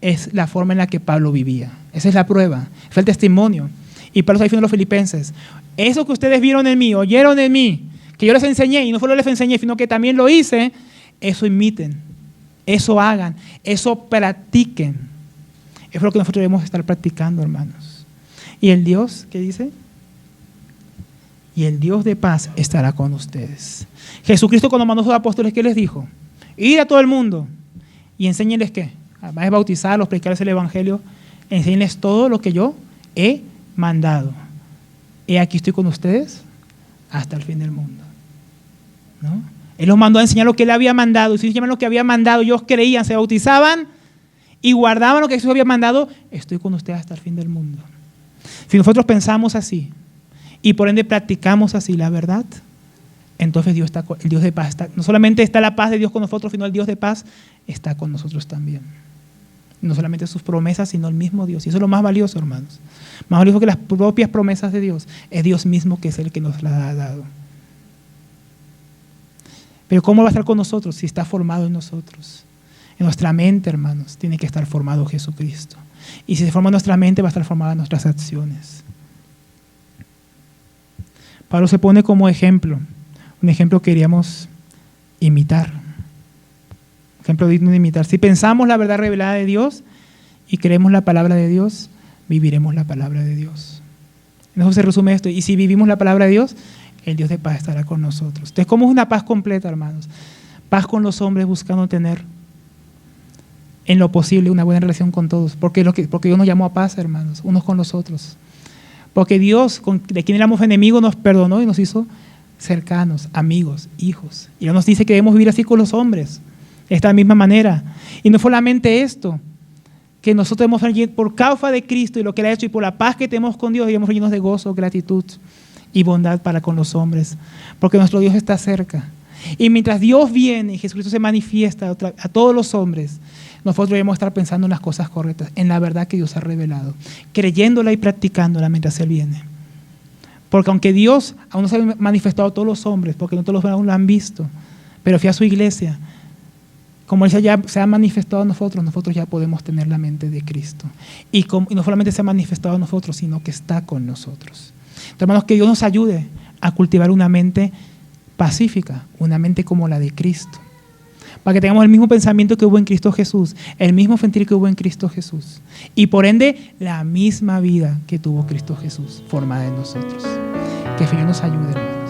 es la forma en la que Pablo vivía. Esa es la prueba, es el testimonio. Y Pablo está diciendo a los filipenses, eso que ustedes vieron en mí, oyeron en mí, que yo les enseñé, y no solo les enseñé, sino que también lo hice, eso imiten, eso hagan, eso practiquen. Eso es lo que nosotros debemos estar practicando, hermanos. ¿Y el Dios qué dice? Y el Dios de paz estará con ustedes. Jesucristo, cuando mandó a sus apóstoles, ¿qué les dijo? Ir a todo el mundo y enséñenles ¿qué? Además de bautizarlos, predicarles el evangelio, enséñenles todo lo que yo he mandado. He aquí estoy con ustedes hasta el fin del mundo. ¿No? Él los mandó a enseñar lo que él había mandado. Y si llaman lo que había mandado, ellos creían, se bautizaban y guardaban lo que Jesús había mandado, estoy con ustedes hasta el fin del mundo. Si nosotros pensamos así y por ende practicamos así la verdad, entonces Dios está, el Dios de paz está, no solamente está la paz de Dios con nosotros, sino el Dios de paz está con nosotros también. No solamente sus promesas, sino el mismo Dios. Y eso es lo más valioso, hermanos. Más valioso que las propias promesas de Dios. Es Dios mismo que es el que nos las ha dado. Pero ¿cómo va a estar con nosotros? Si está formado en nosotros. En nuestra mente, hermanos, tiene que estar formado Jesucristo. Y si se forma en nuestra mente, va a estar formada en nuestras acciones. Pablo se pone como ejemplo. Un ejemplo que queríamos imitar. Ejemplo digno de imitar. Si pensamos la verdad revelada de Dios y creemos la palabra de Dios, viviremos la palabra de Dios. En eso se resume esto. Y si vivimos la palabra de Dios, el Dios de paz estará con nosotros. Entonces, ¿cómo es una paz completa, hermanos? Paz con los hombres, buscando tener en lo posible una buena relación con todos. Porque Dios nos llamó a paz, hermanos, unos con los otros. Porque Dios, de quien éramos enemigos, nos perdonó y nos hizo cercanos, amigos, hijos. Y Él nos dice que debemos vivir así con los hombres, de esta misma manera. Y no solamente esto, que nosotros debemos ser por causa de Cristo y lo que Él ha hecho y por la paz que tenemos con Dios, debemos ser llenos de gozo, gratitud y bondad para con los hombres, porque nuestro Dios está cerca. Y mientras Dios viene y Jesucristo se manifiesta a todos los hombres, nosotros debemos estar pensando en las cosas correctas, en la verdad que Dios ha revelado, creyéndola y practicándola mientras Él viene. Porque aunque Dios aún no se ha manifestado a todos los hombres, porque no todos aún lo han visto, pero fui a su iglesia, como Él ya se ha manifestado a nosotros ya podemos tener la mente de Cristo. Y no solamente se ha manifestado a nosotros, sino que está con nosotros. Entonces, hermanos, que Dios nos ayude a cultivar una mente pacífica, una mente como la de Cristo, para que tengamos el mismo pensamiento que hubo en Cristo Jesús, el mismo sentir que hubo en Cristo Jesús, y por ende la misma vida que tuvo Cristo Jesús formada en nosotros. Que el Señor nos ayude, hermanos.